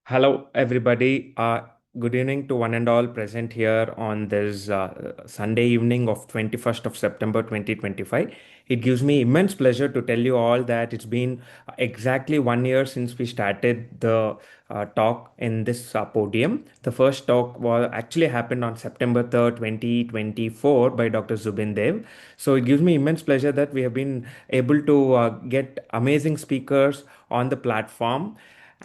Hello, everybody. Good evening to one and all present here on this Sunday evening of 21st of September 2025. It gives me immense pleasure to tell you all that it's been exactly 1 year since we started the talk in this podium. The first talk was actually happened on September 3rd, 2024 by Dr. Zubin Dev. So it gives me immense pleasure that we have been able to get amazing speakers on the platform.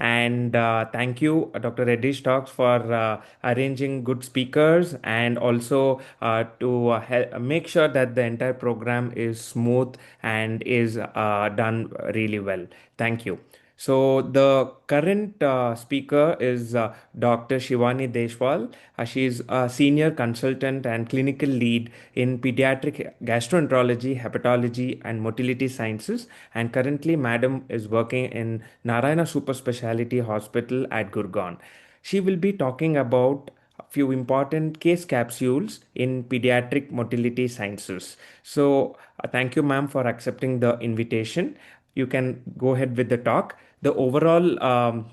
And thank you, Dr. Reddish Talks, for arranging good speakers and also to make sure that the entire program is smooth and is done really well. Thank you. So the current speaker is Dr. Shivani Deshwal. She is a senior consultant and clinical lead in pediatric gastroenterology, hepatology, and motility sciences. And currently, Madam is working in Narayana Super Speciality Hospital at Gurugram. She will be talking about a few important case capsules in pediatric motility sciences. So, thank you, ma'am, for accepting the invitation. You can go ahead with the talk. The overall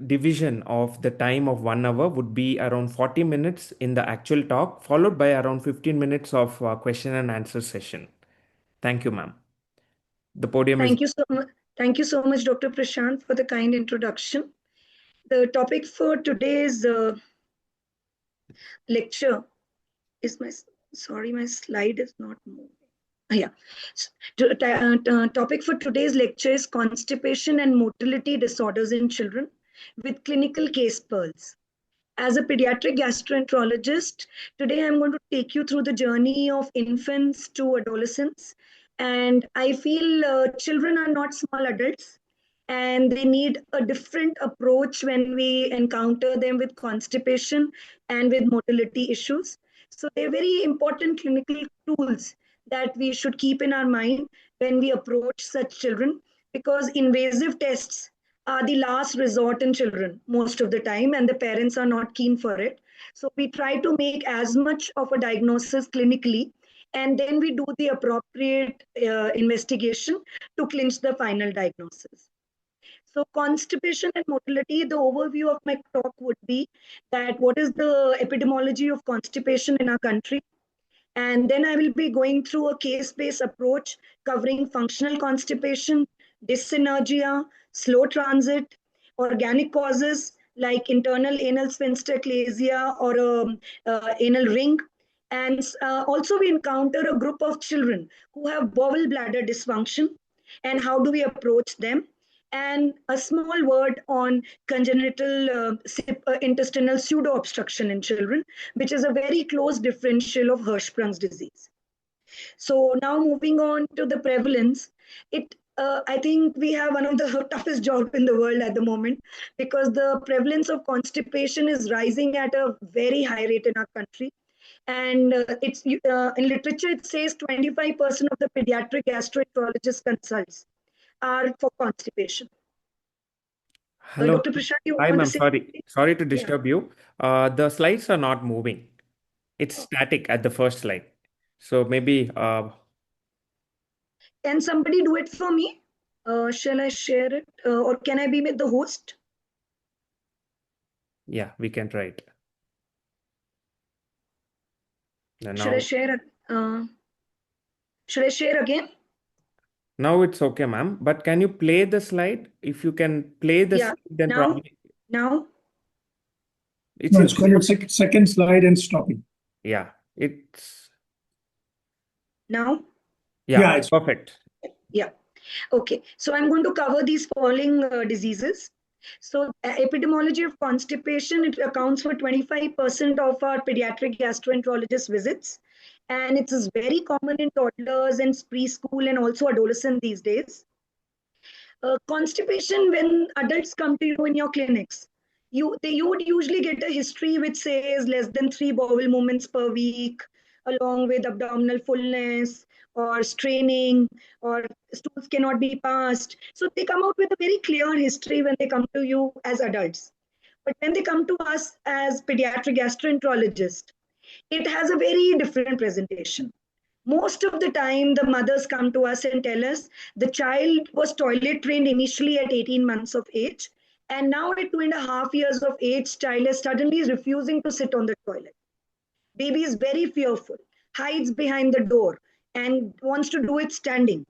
division of the time of 1 hour would be around 40 minutes in the actual talk, followed by around 15 minutes of question and answer session. Thank you, ma'am. The podium is. Thank you so much. Thank you so much, Dr. Prashant, for the kind introduction. The topic for today's lecture is my slide is not moving. Yeah. Topic for today's lecture is constipation and motility disorders in children with clinical case pearls. As a pediatric gastroenterologist, today I'm going to take you through the journey of infants to adolescents. And I feel children are not small adults and they need a different approach when we encounter them with constipation and with motility issues. So they're very important clinical tools that we should keep in our mind when we approach such children, because invasive tests are the last resort in children most of the time, and the parents are not keen for it. So we try to make as much of a diagnosis clinically, and then we do the appropriate investigation to clinch the final diagnosis. So constipation and motility, the overview of my talk would be that what is the epidemiology of constipation in our country, and then I will be going through a case-based approach covering functional constipation, dyssynergia, slow transit, organic causes like internal anal sphincter achalasia or anal ring. And also we encounter a group of children who have bowel bladder dysfunction, and how do we approach them? And a small word on congenital intestinal pseudo obstruction in children, which is a very close differential of Hirschsprung's disease. So now moving on to the prevalence, I think we have one of the toughest jobs in the world at the moment, because the prevalence of constipation is rising at a very high rate in our country. And it's in literature, it says 25% of the pediatric gastroenterologist consults are for constipation. Hello. Dr. Prashant, you Hi, want to ma'am. say Sorry. something? Sorry to Yeah. disturb you. The slides are not moving. It's static at the first slide. So maybe, Can somebody do it for me? Shall I share it? Or can I be with the host? yeah, we can try it. Should I Now, share? Should I share again? now it's okay, ma'am. But can you play the slide? If you can play the Yeah. slide, then Now, probably now, it's No, in. it's going to second slide and stopping. Yeah, it's. now. Yeah, Yeah, it's perfect. Yeah. Okay. So I'm going to cover these following diseases. So epidemiology of constipation, it accounts for 25% of our pediatric gastroenterologist visits. And it is very common in toddlers and preschool and also adolescent these days. Constipation, when adults come to you in your clinics, you would usually get a history which says less than 3 bowel movements per week, along with abdominal fullness or straining, or stools cannot be passed. So they come out with a very clear history when they come to you as adults. But when they come to us as pediatric gastroenterologists, it has a very different presentation. Most of the time, the mothers come to us and tell us the child was toilet trained initially at 18 months of age, And now at 2.5 years of age, child is suddenly refusing to sit on the toilet. Baby is very fearful, hides behind the door, and wants to do it standing.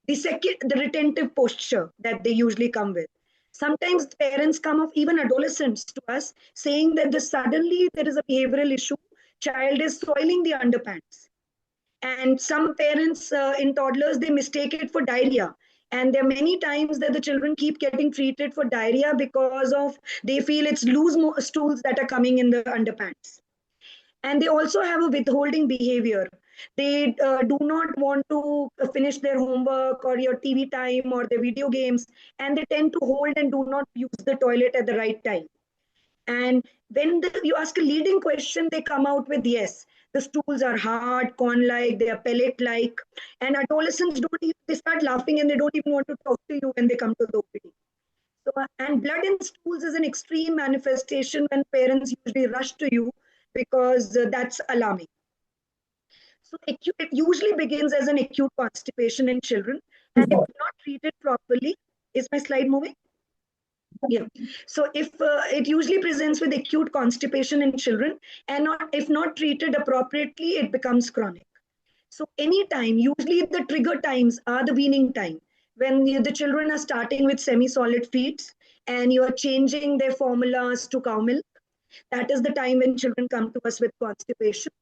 The retentive posture that they usually come with. Sometimes parents come of even adolescents to us saying that suddenly there is a behavioral issue, child is soiling the underpants. And some parents in toddlers, they mistake it for diarrhea. And there are many times that the children keep getting treated for diarrhea because of they feel it's loose stools that are coming in the underpants. And they also have a withholding behavior. They do not want to finish their homework or your TV time or their video games, and they tend to hold and do not use the toilet at the right time. And when you ask a leading question, they come out with yes, the stools are hard, corn-like, they are pellet-like, and adolescents don't even, they start laughing and they don't even want to talk to you when they come to the OPD. So, and blood in stools is an extreme manifestation when parents usually rush to you because that's alarming. So it usually begins as an acute constipation in children, and if not treated properly, is my slide moving? Yeah. So if it usually presents with acute constipation in children, and if not treated appropriately, it becomes chronic. So anytime, usually the trigger times are the weaning time when the children are starting with semi-solid feeds and you are changing their formulas to cow milk. That is the time when children come to us with constipation.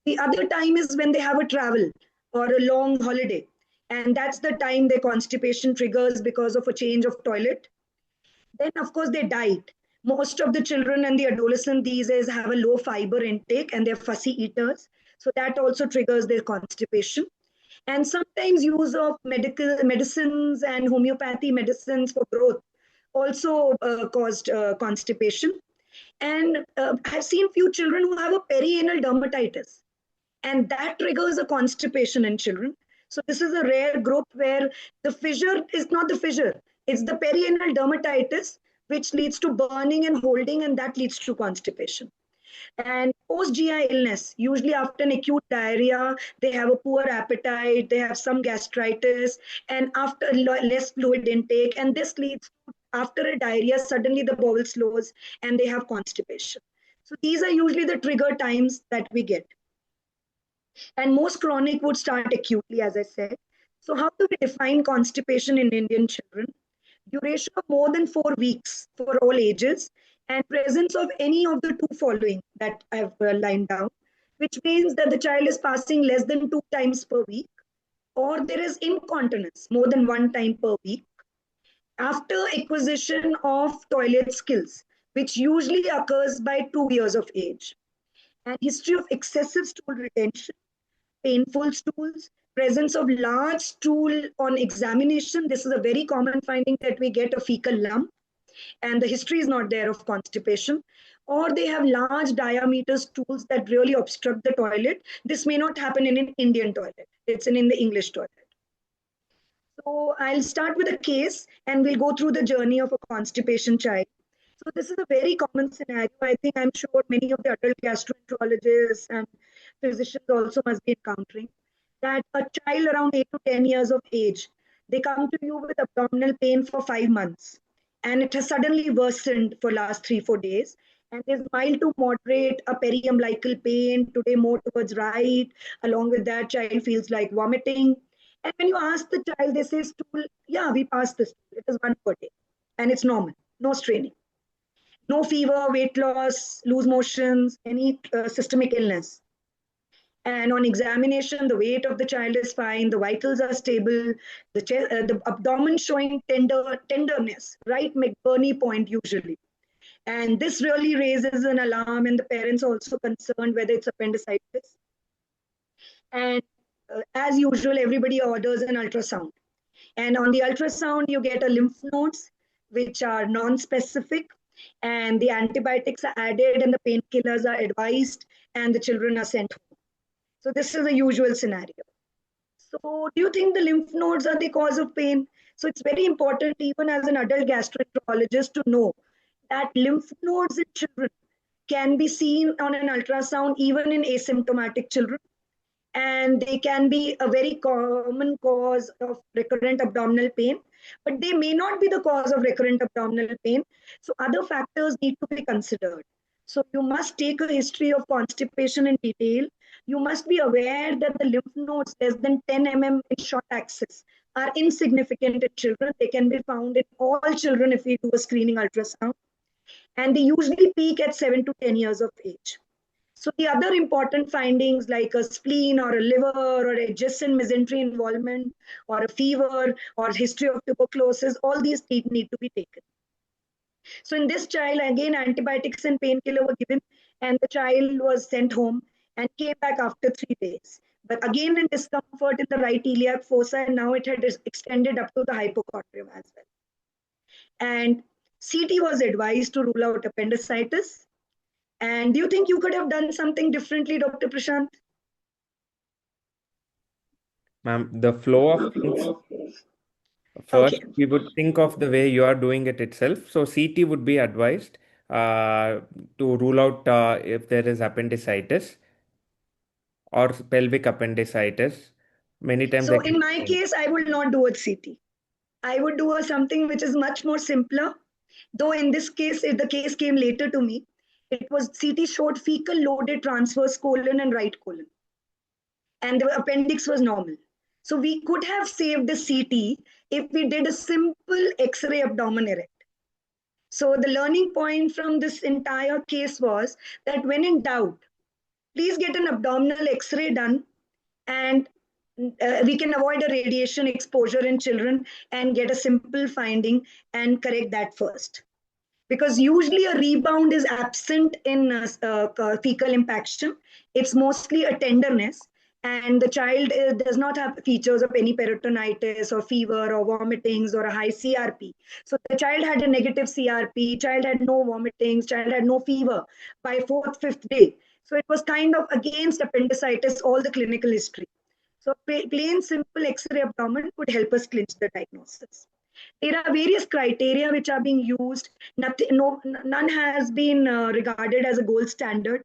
The other time is when they have a travel or a long holiday. And that's the time their constipation triggers because of a change of toilet. Then, of course, their diet. Most of the children and the adolescent these days have a low fiber intake and they're fussy eaters. So that also triggers their constipation. And sometimes use of medical medicines and homeopathy medicines for growth also caused constipation. And I've seen few children who have a perianal dermatitis, and that triggers a constipation in children. So this is a rare group where the fissure is not the fissure, it's the perianal dermatitis, which leads to burning and holding, and that leads to constipation. And post GI illness, usually after an acute diarrhea, they have a poor appetite, they have some gastritis, and after less fluid intake, and this leads to, after a diarrhea, suddenly the bowel slows and they have constipation. So these are usually the trigger times that we get. And most chronic would start acutely, as I said. So how do we define constipation in Indian children? Duration of more than 4 weeks for all ages, and presence of any of the two following that I've lined down, which means that the child is passing less than 2 times per week, or there is incontinence more than 1 time per week, after acquisition of toilet skills, which usually occurs by 2 years of age, and history of excessive stool retention, painful stools, presence of large stool on examination. This is a very common finding that we get a fecal lump and the history is not there of constipation. Or they have large diameter stools that really obstruct the toilet. This may not happen in an Indian toilet. It's in the English toilet. So I'll start with a case and we'll go through the journey of a constipation child. So this is a very common scenario. I think I'm sure many of the adult gastroenterologists and physicians also must be encountering that a child around 8 to 10 years of age, they come to you with abdominal pain for 5 months and it has suddenly worsened for last 3-4 days. And there's mild to moderate a periumbilical pain, today more towards right. Along with that, child feels like vomiting. And when you ask the child, they say stool, yeah, we passed the stool. It is 1 per day and it's normal, no straining. No fever, weight loss, loose motions, any systemic illness. And on examination, the weight of the child is fine, the vitals are stable, the abdomen showing tenderness, right McBurney point usually. And this really raises an alarm, and the parents are also concerned whether it's appendicitis. And as usual, everybody orders an ultrasound. And on the ultrasound, you get a lymph nodes, which are non-specific, and the antibiotics are added and the painkillers are advised, and the children are sent home. So this is a usual scenario. So do you think the lymph nodes are the cause of pain? So it's very important, even as an adult gastroenterologist, to know that lymph nodes in children can be seen on an ultrasound, even in asymptomatic children. and they can be a very common cause of recurrent abdominal pain, but they may not be the cause of recurrent abdominal pain. So other factors need to be considered. So you must take a history of constipation in detail. You must be aware that the lymph nodes less than 10 mm in short axis are insignificant in children. They can be found in all children if we do a screening ultrasound. And they usually peak at 7 to 10 years of age. So the other important findings like a spleen or a liver or adjacent mesentery involvement or a fever or history of tuberculosis, all these need to be taken. So in this child, again, antibiotics and painkiller were given and the child was sent home and came back after 3 days. But again, in discomfort in the right iliac fossa, and now it had extended up to the hypochondrium as well. And CT was advised to rule out appendicitis. And do you think you could have done something differently, Dr. Prashanth? Ma'am, the flow of things, Okay. first, we would think of the way you are doing it itself. So CT would be advised to rule out if there is appendicitis or pelvic appendicitis. Many times I So in get my case, I will not do a CT. I would do something which is much more simpler. Though in this case, if the case came later to me, it was CT showed fecal loaded transverse colon and right colon. And the appendix was normal. So we could have saved the CT if we did a simple X-ray abdomen erect. So the learning point from this entire case was that when in doubt, please get an abdominal X-ray done, and we can avoid a radiation exposure in children and get a simple finding and correct that first. Because usually a rebound is absent in fecal impaction. It's mostly a tenderness, and the child does not have features of any peritonitis or fever or vomitings or a high CRP. So the child had a negative CRP, child had no vomitings, child had no fever by fourth, fifth day. So it was kind of against appendicitis, all the clinical history. So plain simple X-ray abdomen could help us clinch the diagnosis. There are various criteria which are being used. None has been regarded as a gold standard.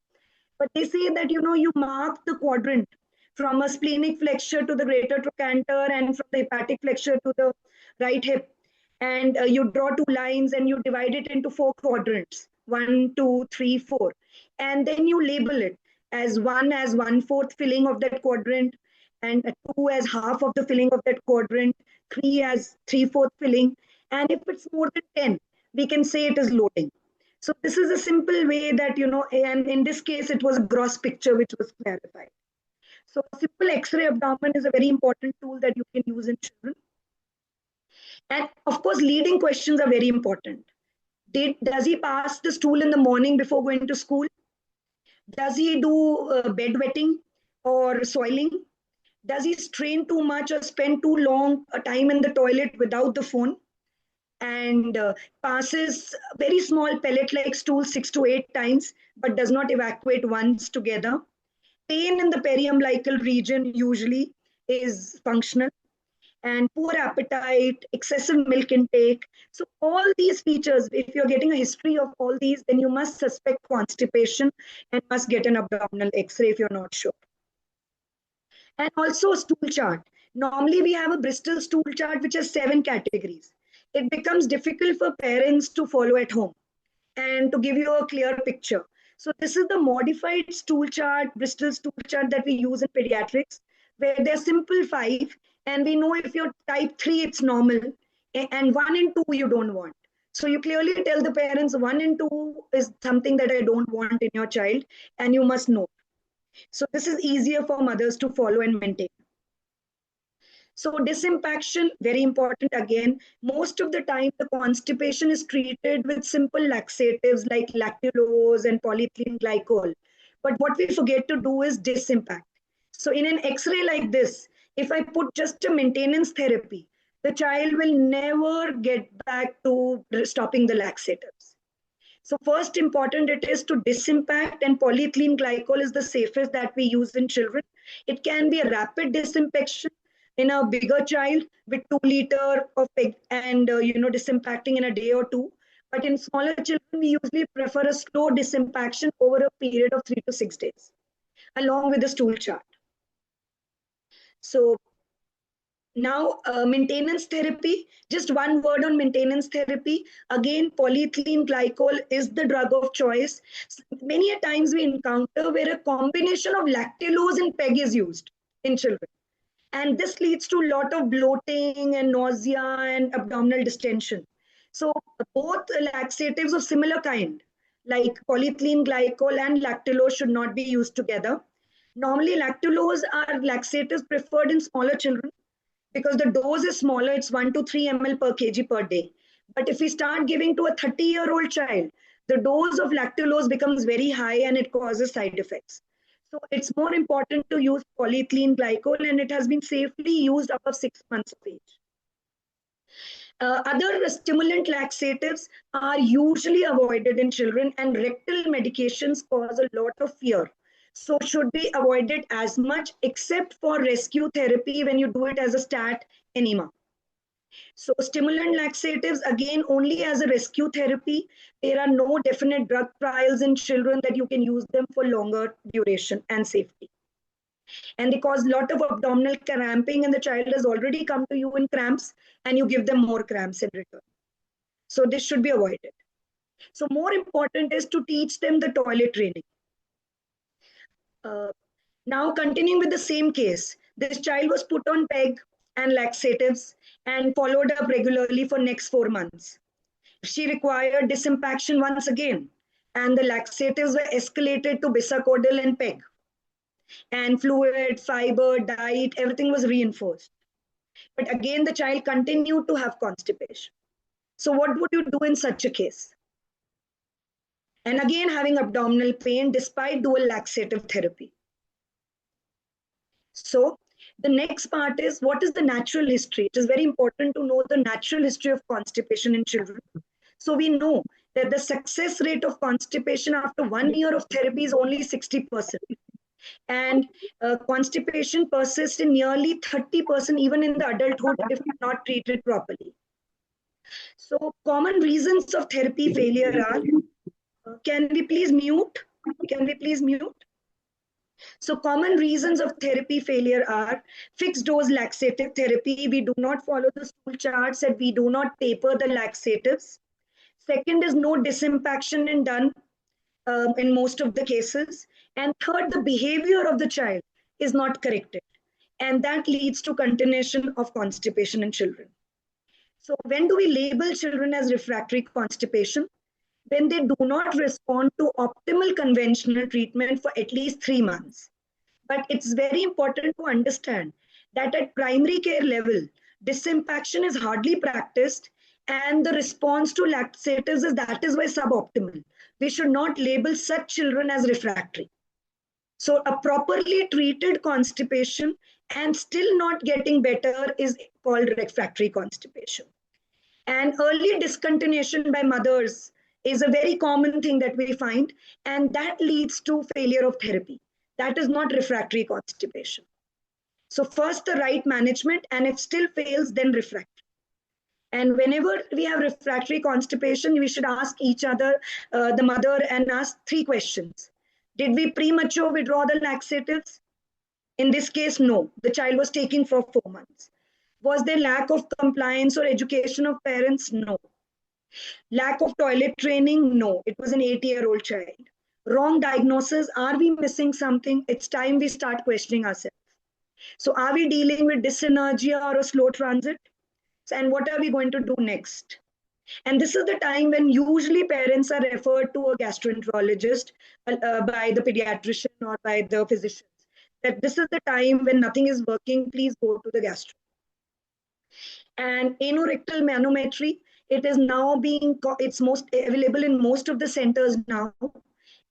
But they say that you mark the quadrant from a splenic flexure to the greater trochanter and from the hepatic flexure to the right hip, and you draw two lines and you divide it into four quadrants: 1, 2, 3, 4, and then you label it as one as 1/4 filling of that quadrant, and two as half of the filling of that quadrant, three as 3/4 filling, and if it's more than 10, we can say it is loading. So this is a simple way that, and in this case, it was a gross picture which was clarified. So simple X-ray abdomen is a very important tool that you can use in children. And of course, leading questions are very important. Does he pass the stool in the morning before going to school? Does he do bedwetting or soiling? Does he strain too much or spend too long a time in the toilet without the phone? And passes very small pellet-like stool 6 to 8 times, but does not evacuate once together. Pain in the periumbilical region usually is functional, and poor appetite, excessive milk intake. So all these features, if you're getting a history of all these, then you must suspect constipation and must get an abdominal X-ray if you're not sure. And also a stool chart. Normally we have a Bristol stool chart which has 7 categories. It becomes difficult for parents to follow at home and to give you a clear picture. So this is the modified stool chart, Bristol stool chart that we use in pediatrics, where they're simple 5, and we know if you're type 3, it's normal, and 1 and 2 you don't want. So you clearly tell the parents 1 and 2 is something that I don't want in your child, and you must know. So this is easier for mothers to follow and maintain. So disimpaction, very important again. Most of the time, the constipation is treated with simple laxatives like lactulose and polyethylene glycol. But what we forget to do is disimpact. So in an X-ray like this, if I put just a maintenance therapy, the child will never get back to stopping the laxatives. So first important it is to disimpact, and polyethylene glycol is the safest that we use in children. It can be a rapid disimpaction in a bigger child with 2 liter of and disimpacting in a day or two. But in smaller children, we usually prefer a slow disimpaction over a period of 3 to 6 days, along with the stool chart. So now maintenance therapy, just one word on maintenance therapy. Again, polyethylene glycol is the drug of choice. Many a times we encounter where a combination of lactulose and PEG is used in children. And this leads to a lot of bloating and nausea and abdominal distension. So both laxatives of similar kind, like polyethylene glycol and lactulose, should not be used together. Normally, lactulose are laxatives preferred in smaller children because the dose is smaller, it's 1 to 3 ml per kg per day. But if we start giving to a 30-year-old child, the dose of lactulose becomes very high and it causes side effects. So it's more important to use polyethylene glycol, and it has been safely used above 6 months of age. Other stimulant laxatives are usually avoided in children, and rectal medications cause a lot of fear. So should be avoided as much, except for rescue therapy when you do it as a stat enema. So stimulant laxatives, again, only as a rescue therapy. There are no definite drug trials in children that you can use them for longer duration and safety. And they cause a lot of abdominal cramping, and the child has already come to you in cramps, and you give them more cramps in return. So this should be avoided. So more important is to teach them the toilet training. Now continuing with the same case, this child was put on PEG and laxatives and followed up regularly for next 4 months. She required disimpaction once again, and the laxatives were escalated to bisacodyl and PEG. And fluid, fiber, diet, everything was reinforced. But again, the child continued to have constipation. So what would you do in such a case? And again, having abdominal pain despite dual laxative therapy. So the next part is, what is the natural history? It is very important to know the natural history of constipation in children. So we know that the success rate of constipation after 1 year of therapy is only 60%. And constipation persists in nearly 30% even in the adulthood if not treated properly. So common reasons of therapy failure are, can we please mute? Can we please mute? So common reasons of therapy failure are fixed dose laxative therapy. We do not follow the stool charts and we do not taper the laxatives. Second is no disimpaction in done in most of the cases. And third, the behavior of the child is not corrected. And that leads to continuation of constipation in children. So when do we label children as refractory constipation? When they do not respond to optimal conventional treatment for at least 3 months. But it's very important to understand that at primary care level, disimpaction is hardly practiced, and the response to laxatives is suboptimal. We should not label such children as refractory. So a properly treated constipation and still not getting better is called refractory constipation. And early discontinuation by mothers is a very common thing that we find, and that leads to failure of therapy. That is not refractory constipation. So first the right management, and if still fails, then refractory. And whenever we have refractory constipation, we should ask each other, the mother, and ask 3 questions. Did we premature withdraw the laxatives? In this case, no. The child was taking for 4 months. Was there lack of compliance or education of parents? No. Lack of toilet training? No. It was an 8-year-old child. Wrong diagnosis? Are we missing something? It's time we start questioning ourselves. So are we dealing with dyssynergia or a slow transit? And what are we going to do next? And this is the time when usually parents are referred to a gastroenterologist by the pediatrician or by the physicians. That this is the time when nothing is working, please go to the gastro. And anorectal manometry, it is now it's most available in most of the centers now.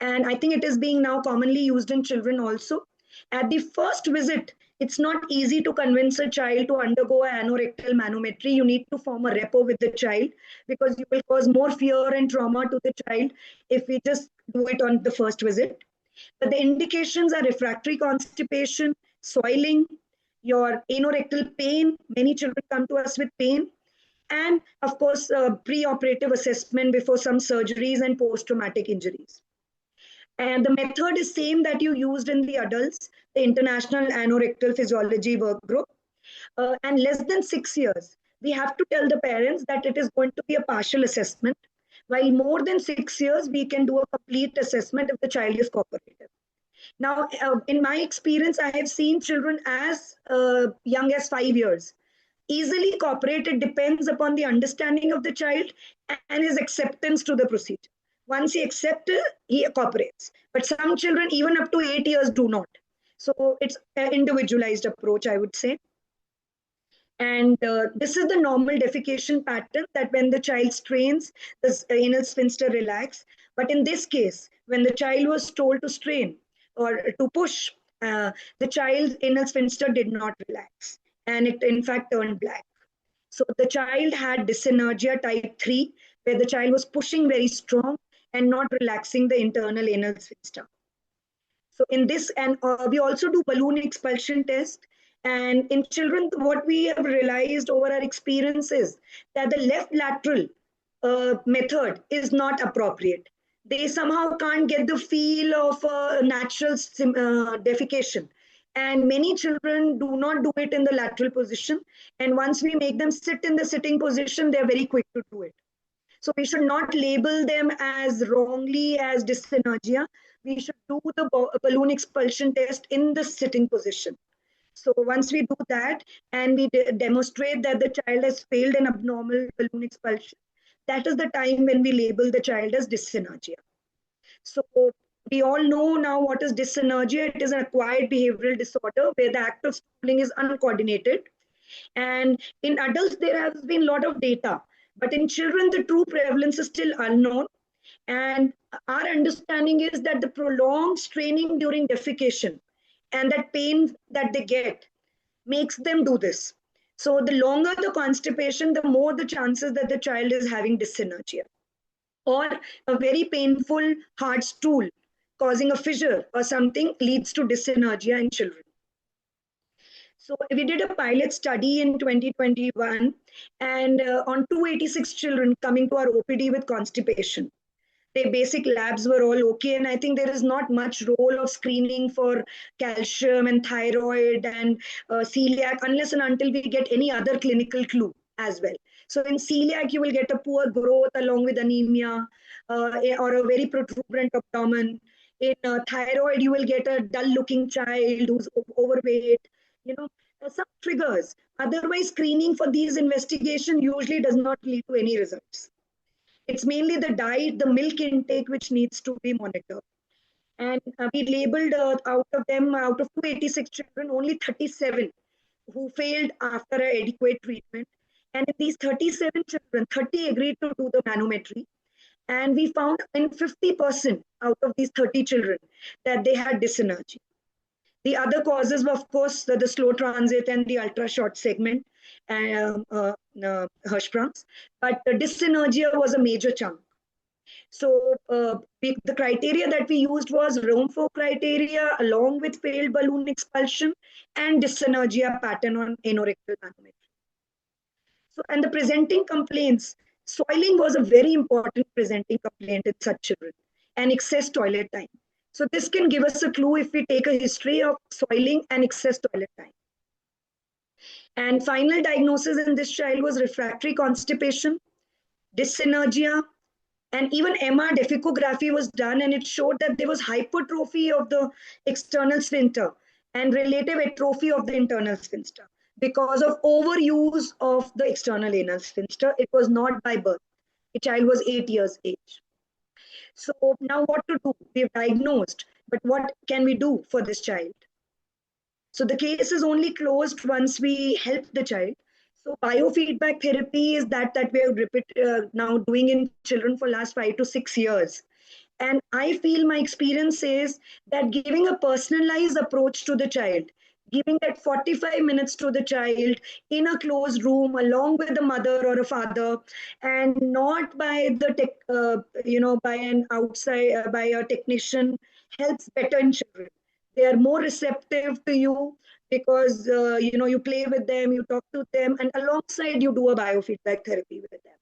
And I think it is being now commonly used in children also. At the first visit, it's not easy to convince a child to undergo an anorectal manometry. You need to form a rapport with the child because you will cause more fear and trauma to the child if we just do it on the first visit. But the indications are refractory constipation, soiling, your anorectal pain. Many children come to us with pain. And of course, pre-operative assessment before some surgeries and post-traumatic injuries. And the method is same that you used in the adults. the International Anorectal Physiology Work Group. And less than 6 years, we have to tell the parents that it is going to be a partial assessment, while more than 6 years, we can do a complete assessment if the child is cooperative. Now, in my experience, I have seen children as young as 5 years easily cooperate. It depends upon the understanding of the child and his acceptance to the procedure. Once he accepts it, he cooperates. But some children, even up to 8 years, do not. So it's an individualized approach, I would say. And this is the normal defecation pattern, that when the child strains, the anal sphincter relax. But in this case, when the child was told to strain or to push, the child's anal sphincter did not relax, and it in fact turned black. So the child had dyssynergia type 3, where the child was pushing very strong and not relaxing the internal anal sphincter. So in this, and we also do balloon expulsion test. And in children, what we have realized over our experience is that the left lateral method is not appropriate. They somehow can't get the feel of natural defecation. And many children do not do it in the lateral position. And once we make them sit in the sitting position, they're very quick to do it. So we should not label them as wrongly as dyssynergia. We should do the balloon expulsion test in the sitting position. So once we do that and we demonstrate that the child has failed an abnormal balloon expulsion, that is the time when we label the child as dyssynergia. So we all know now what is dyssynergia. It is an acquired behavioral disorder where the act of stooling is uncoordinated. And in adults, there has been a lot of data. But in children, the true prevalence is still unknown. And our understanding is that the prolonged straining during defecation and that pain that they get makes them do this. So the longer the constipation, the more the chances that the child is having dyssynergia. Or a very painful hard stool causing a fissure or something leads to dyssynergia in children. So we did a pilot study in 2021 and on 286 children coming to our OPD with constipation. Their basic labs were all okay, and I think there is not much role of screening for calcium and thyroid and celiac unless and until we get any other clinical clue as well. So in celiac, you will get a poor growth along with anemia or a very protuberant abdomen. In thyroid, you will get a dull-looking child who's overweight. Some triggers. Otherwise, screening for these investigations usually does not lead to any results. It's mainly the diet, the milk intake, which needs to be monitored. And we labeled out of 286 children, only 37 who failed after an adequate treatment. And in these 37 children, 30 agreed to do the manometry. And we found in 50% out of these 30 children that they had dyssynergy. The other causes were, of course, the slow transit and the ultra short segment, Hirschsprungs. But the dyssynergia was a major chunk. So the criteria that we used was Romfo criteria along with failed balloon expulsion and dyssynergia pattern on anorectal manometry. So, and the presenting complaints, soiling was a very important presenting complaint in such children, and excess toilet time. So this can give us a clue if we take a history of soiling and excess toilet time. And final diagnosis in this child was refractory constipation, dyssynergia, and even MR defecography was done, and it showed that there was hypertrophy of the external sphincter and relative atrophy of the internal sphincter because of overuse of the external anal sphincter. It was not by birth. The child was 8 years age. So now what to do? We've diagnosed, but what can we do for this child? So the case is only closed once we help the child. So biofeedback therapy is that we are now doing in children for last 5 to 6 years. And I feel my experience says that giving a personalized approach to the child, giving that 45 minutes to the child in a closed room along with the mother or a father, and not by by an outside, by a technician, helps better in children. They are more receptive to you because you play with them, you talk to them, and alongside you do a biofeedback therapy with them.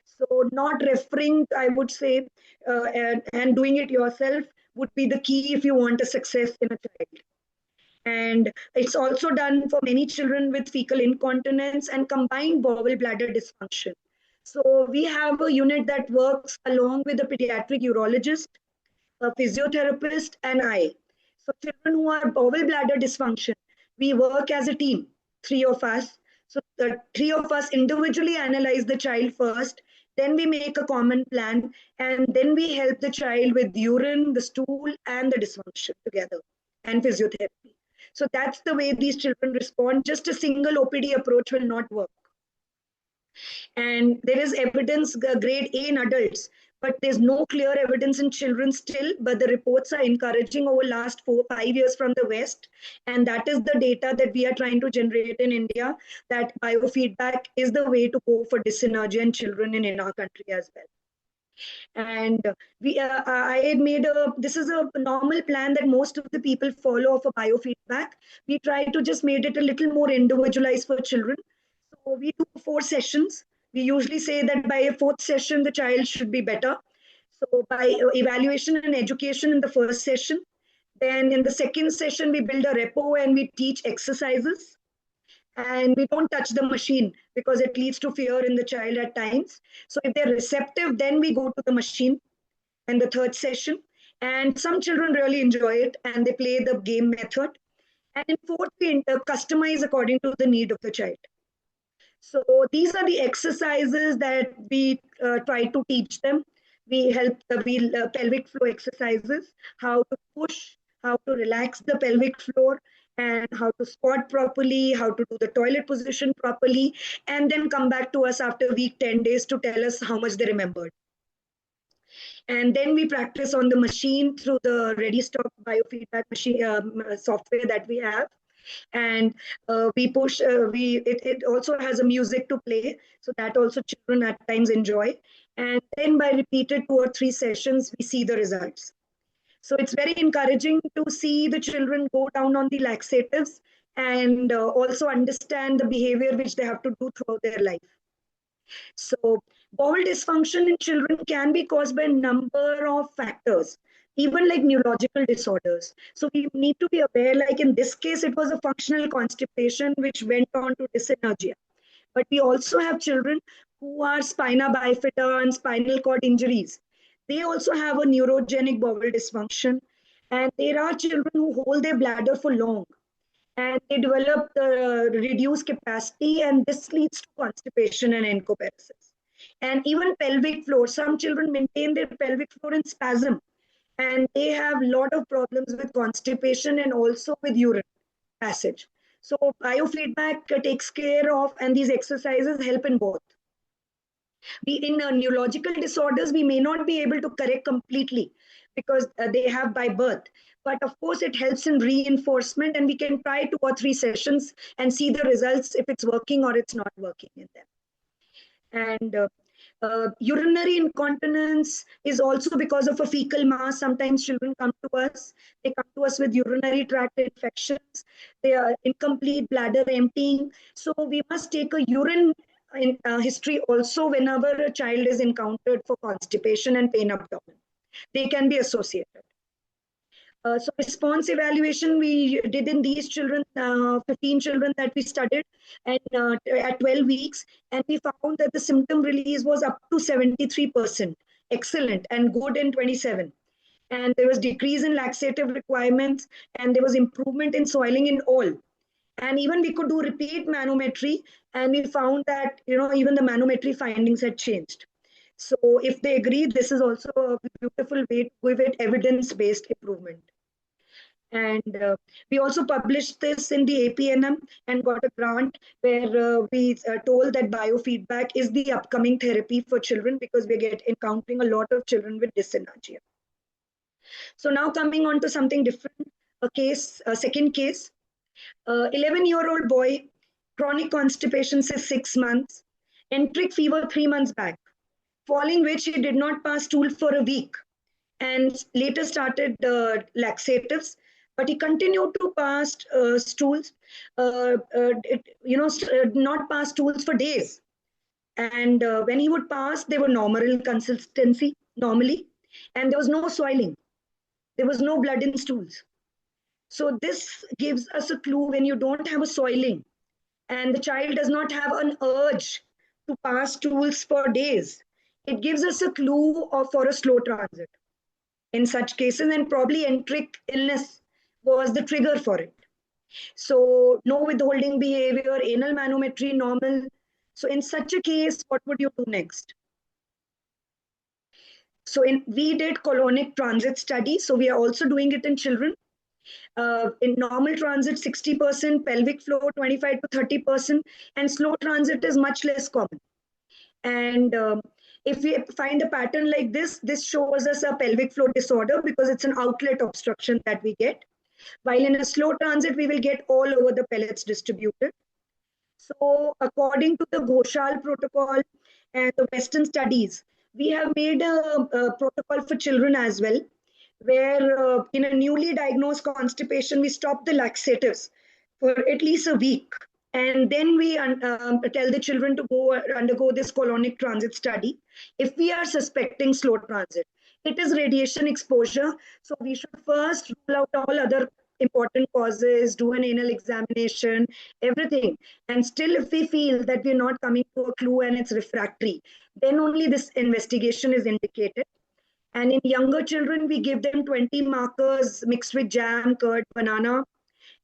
So not referring, I would say, and doing it yourself would be the key if you want a success in a child. And it's also done for many children with fecal incontinence and combined bowel bladder dysfunction. So we have a unit that works along with a pediatric urologist, a physiotherapist, and I. So children who are bowel bladder dysfunction, we work as a team, three of us. So the three of us individually analyze the child first, then we make a common plan, and then we help the child with urine, the stool, and the dysfunction together, and physiotherapy. So that's the way these children respond. Just a single OPD approach will not work. And there is evidence grade A in adults, but there's no clear evidence in children still. But the reports are encouraging over last 4 5 years from the West, and that is the data that we are trying to generate in India. That biofeedback is the way to go for dyssynergia in children in our country as well. And I had made a, this is a normal plan that most of the people follow for biofeedback. We try to just made it a little more individualized for children. So we do 4 sessions. We usually say that by a fourth session the child should be better. So by evaluation and education in the first session, then in the second session we build a repo and we teach exercises, and we don't touch the machine because it leads to fear in the child at times. So if they're receptive, then we go to the machine in the third session. And some children really enjoy it and they play the game method. And in fourth, we customize according to the need of the child. So these are the exercises that we try to teach them. We help the pelvic floor exercises, how to push, how to relax the pelvic floor, and how to squat properly, how to do the toilet position properly, and then come back to us after week 10 days to tell us how much they remembered. And then we practice on the machine through the ready stock biofeedback machine software that we have. And we push, it also has a music to play, so that also children at times enjoy. And then by repeated 2 or 3 sessions, we see the results. So it's very encouraging to see the children go down on the laxatives and also understand the behavior which they have to do throughout their life. So bowel dysfunction in children can be caused by a number of factors, even like neurological disorders. So we need to be aware, like in this case, it was a functional constipation which went on to dyssynergia. But we also have children who are spina bifida and spinal cord injuries. They also have a neurogenic bowel dysfunction. And there are children who hold their bladder for long and they develop the reduced capacity, and this leads to constipation and encoparesis. And even pelvic floor, some children maintain their pelvic floor in spasm, and they have a lot of problems with constipation and also with urine passage. So biofeedback takes care of, and these exercises help in both. We in neurological disorders, we may not be able to correct completely because they have by birth, but of course it helps in reinforcement, and we can try 2 or 3 sessions and see the results if it's working or it's not working in them. And urinary incontinence is also because of a fecal mass. Sometimes children come to us, they come to us with urinary tract infections, they are incomplete bladder emptying. So we must take a urine history also whenever a child is encountered for constipation and pain abdomen. They can be associated. So response evaluation we did in these children, 15 children that we studied, and at 12 weeks, and we found that the symptom release was up to 73%, excellent, and good in 27. And there was decrease in laxative requirements, and there was improvement in soiling in all. And even we could do repeat manometry, and we found that even the manometry findings had changed. So if they agree, this is also a beautiful way to give it evidence-based improvement. And we also published this in the APNM and got a grant where we told that biofeedback is the upcoming therapy for children because we get encountering a lot of children with dyssynergia. So now coming on to something different, a second case, 11-year-old boy, chronic constipation since 6 months, enteric fever 3 months back, following which he did not pass stool for a week and later started laxatives, but he continued to pass stools, not pass stools for days. And when he would pass, they were normal consistency, normally, and there was no soiling. There was no blood in stools. So this gives us a clue when you don't have a soiling and the child does not have an urge to pass stools for days. It gives us a clue for a slow transit in such cases, and probably enteric illness was the trigger for it. So no withholding behavior, anal manometry normal. So in such a case, what would you do next? So we did colonic transit study. So we are also doing it in children. In normal transit, 60%, pelvic floor 25 to 30%, and slow transit is much less common. And if we find a pattern like this shows us a pelvic floor disorder because it's an outlet obstruction that we get. While in a slow transit, we will get all over the pellets distributed. So according to the Ghoshal protocol and the Western studies, we have made a protocol for children as well, where in a newly diagnosed constipation, we stop the laxatives for at least a week. And then we tell the children to go undergo this colonic transit study. If we are suspecting slow transit, it is radiation exposure. So we should first rule out all other important causes, do an anal examination, everything. And still, if we feel that we're not coming to a clue and it's refractory, then only this investigation is indicated. And in younger children, we give them 20 markers mixed with jam, curd, banana,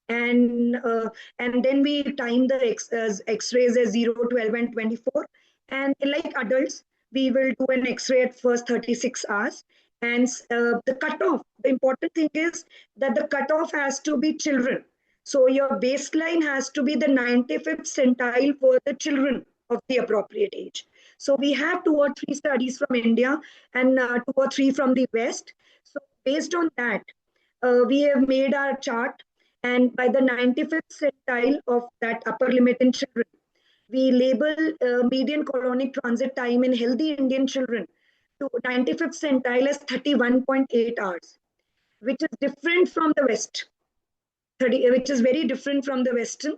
and then we time the x-rays as 0, 12, and 24. And like adults, we will do an x-ray at first 36 hours. And the cutoff, the important thing is that the cutoff has to be children. So your baseline has to be the 95th centile for the children of the appropriate age. So we have 2 or 3 studies from India and 2 or 3 from the West. So based on that, we have made our chart, and by the 95th centile of that upper limit in children, we label median colonic transit time in healthy Indian children to 95th centile as 31.8 hours, which is different from the West, which is very different from the Western.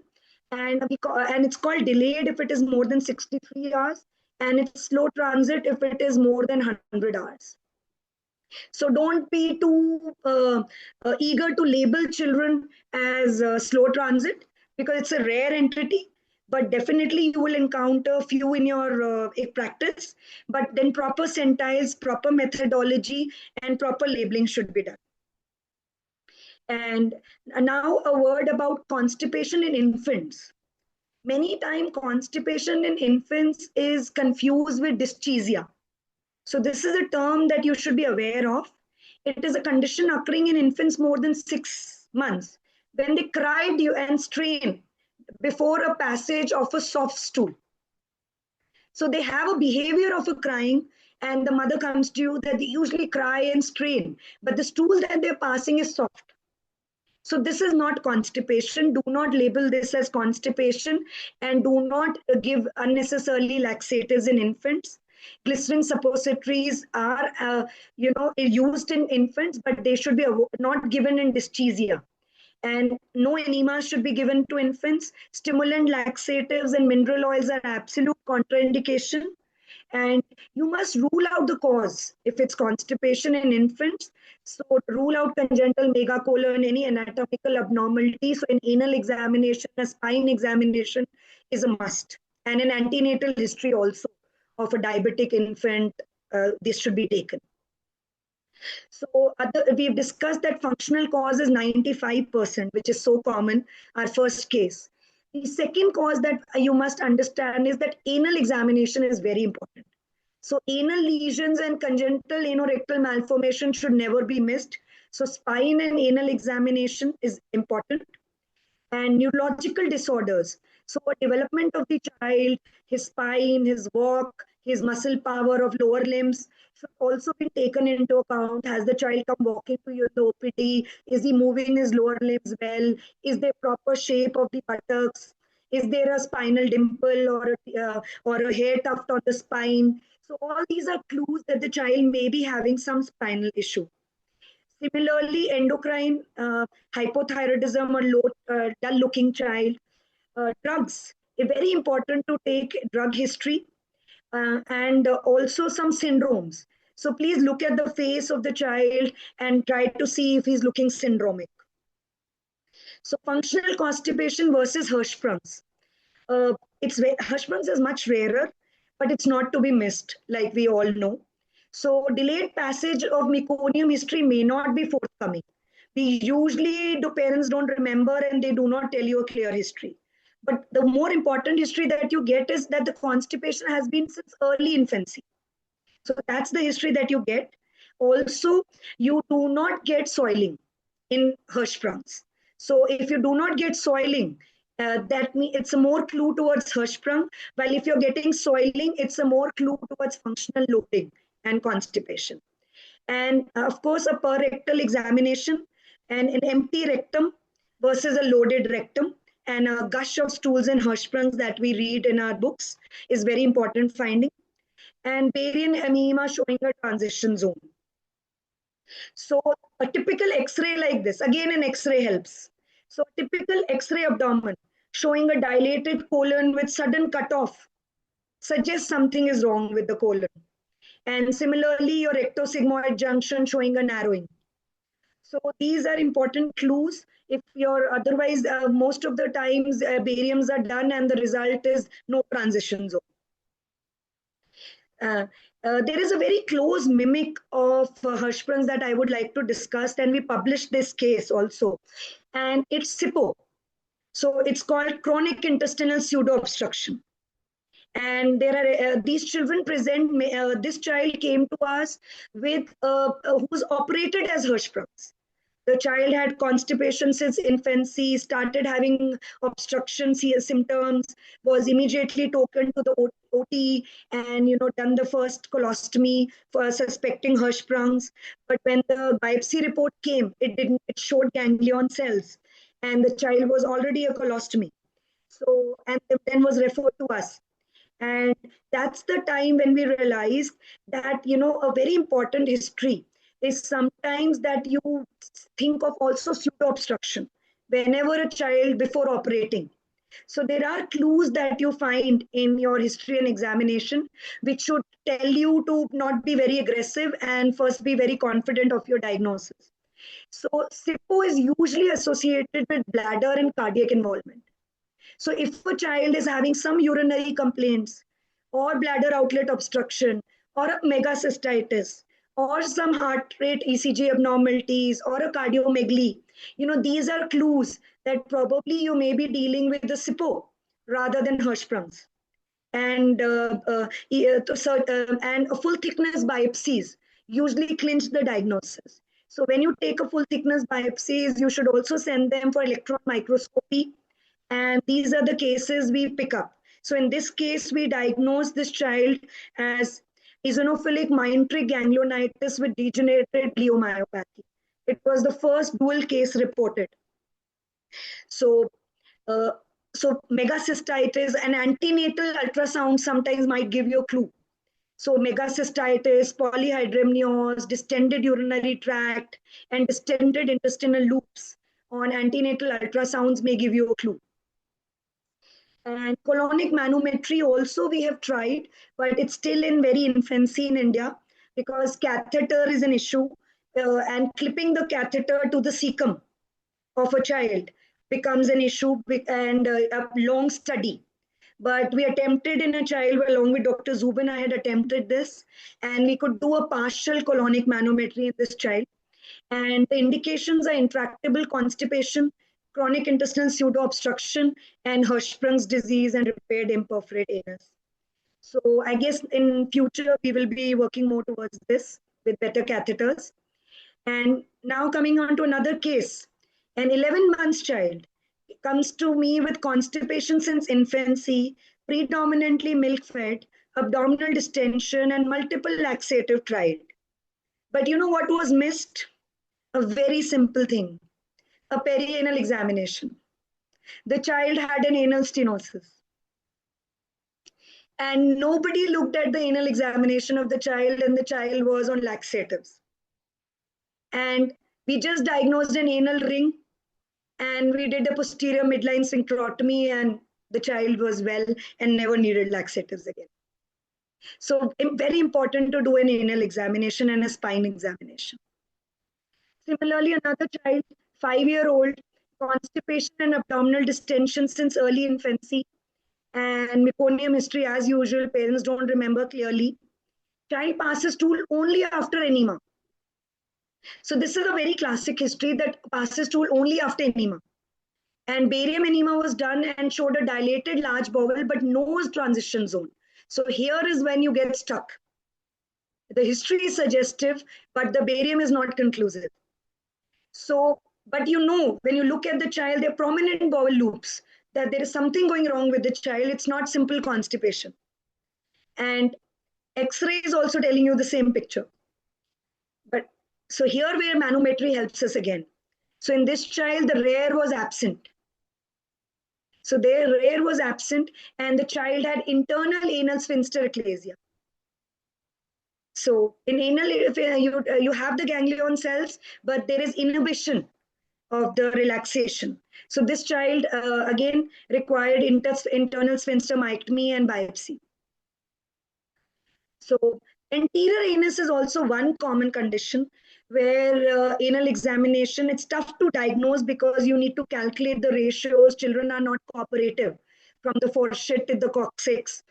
And it's called delayed if it is more than 63 hours, and it's slow transit if it is more than 100 hours. So don't be too eager to label children as slow transit because it's a rare entity. But definitely you will encounter a few in your practice. But then proper centiles, proper methodology, and proper labeling should be done. And now a word about constipation in infants. Many times constipation in infants is confused with dyschezia. So this is a term that you should be aware of. It is a condition occurring in infants more than 6 months when they cry and strain before a passage of a soft stool. So they have a behavior of a crying, and the mother comes to you that they usually cry and strain, but the stool that they're passing is soft. So this is not constipation. Do not label this as constipation, and do not give unnecessarily laxatives in infants. Glycerin suppositories are, used in infants, but they should be not given in dyschezia. And no enema should be given to infants. Stimulant laxatives and mineral oils are absolute contraindication. And you must rule out the cause if it's constipation in infants. So rule out congenital megacolon, any anatomical abnormality. So an anal examination, a spine examination is a must. And an antenatal history also of a diabetic infant, this should be taken. So we've discussed that functional cause is 95%, which is so common, our first case. The second cause that you must understand is that anal examination is very important. So anal lesions and congenital anorectal malformation should never be missed. So spine and anal examination is important. And neurological disorders. So development of the child, his spine, his walk, his muscle power of lower limbs should also be taken into account. Has the child come walking to your OPD? Is he moving his lower limbs well? Is there proper shape of the buttocks? Is there a spinal dimple or a hair tuft on the spine? So all these are clues that the child may be having some spinal issue. Similarly, endocrine hypothyroidism or low, dull-looking child. Drugs, very important to take drug history and also some syndromes. So please look at the face of the child and try to see if he's looking syndromic. So functional constipation versus Hirschsprung's. Hirschsprung's is much rarer, but it's not to be missed, like we all know. So delayed passage of meconium history may not be forthcoming. We usually, the parents don't remember and they do not tell you a clear history. But the more important history that you get is that the constipation has been since early infancy. So that's the history that you get. Also, you do not get soiling in Hirschsprung's. So if you do not get soiling, that means it's a more clue towards Hirschsprung. While if you're getting soiling, it's a more clue towards functional loading and constipation. And of course, a per rectal examination and an empty rectum versus a loaded rectum and a gush of stools and Hirschsprungs that we read in our books is very important finding. And Barian anemia showing a transition zone. So a typical X-ray like this, again an X-ray helps. So a typical X-ray abdomen showing a dilated colon with sudden cutoff suggests something is wrong with the colon. And similarly, your rectosigmoid junction showing a narrowing. So these are important clues. If you're otherwise, most of the times bariums are done and the result is no transition zone. There is a very close mimic of Hirschsprung's that I would like to discuss, and we published this case also. And it's CIPO. So it's called chronic intestinal pseudo obstruction. And there are these children present. This child came to us with who was operated as Hirschsprung's. The child had constipation since infancy, started having obstruction symptoms, was immediately taken to the OT and done the first colostomy for suspecting Hirschsprung's. But when the biopsy report came, it didn't. It showed ganglion cells, and the child was already a colostomy. So and then was referred to us. And that's the time when we realized that a very important history is sometimes that you think of also pseudo obstruction whenever a child before operating. So there are clues that you find in your history and examination which should tell you to not be very aggressive and first be very confident of your diagnosis. So CIPO is usually associated with bladder and cardiac involvement. So if a child is having some urinary complaints or bladder outlet obstruction or a megacystitis or some heart rate ECG abnormalities or a cardiomegaly, these are clues that probably you may be dealing with the CIPO rather than Hirschsprung's. And and a full thickness biopsies usually clinch the diagnosis. So when you take a full thickness biopsies, you should also send them for electron microscopy. And these are the cases we pick up. So in this case, we diagnosed this child as eosinophilic myotic ganglionitis with degenerated gliomyopathy. It was the first dual case reported. So, megacystitis and antenatal ultrasound sometimes might give you a clue. So megacystitis, polyhydramnios, distended urinary tract, and distended intestinal loops on antenatal ultrasounds may give you a clue. And colonic manometry also we have tried, but it's still in very infancy in India because catheter is an issue and clipping the catheter to the cecum of a child becomes an issue and a long study. But we attempted in a child along with Dr. Zubin, I had attempted this and we could do a partial colonic manometry in this child. And the indications are intractable constipation, chronic intestinal pseudo-obstruction, and Hirschsprung's disease and repaired imperforate anus. So I guess in future, we will be working more towards this with better catheters. And now coming on to another case, an 11 months child comes to me with constipation since infancy, predominantly milk-fed, abdominal distension, and multiple laxative tried. But you know what was missed? A very simple thing, a perianal examination. The child had an anal stenosis. And nobody looked at the anal examination of the child, and the child was on laxatives. And we just diagnosed an anal ring, and we did a posterior midline sphincterotomy, and the child was well and never needed laxatives again. So very important to do an anal examination and a spine examination. Similarly, another child, 5-year-old, constipation and abdominal distension since early infancy, and meconium history as usual. Parents don't remember clearly. Child passes stool only after enema. So this is a very classic history that passes stool only after enema. And barium enema was done and showed a dilated large bowel but no transition zone. So here is when you get stuck. The history is suggestive, but the barium is not conclusive. So, but when you look at the child, there are prominent bowel loops, that there is something going wrong with the child. It's not simple constipation. And X-ray is also telling you the same picture. But so here where manometry helps us again. So in this child, the rare was absent. So their rare was absent, and the child had internal anal sphincter eclasia. So in anal, you have the ganglion cells, but there is inhibition of the relaxation. So this child again required internal sphincter myectomy and biopsy. So anterior anus is also one common condition where anal examination, it's tough to diagnose because you need to calculate the ratios. Children are not cooperative from the fourchette to the coccyx.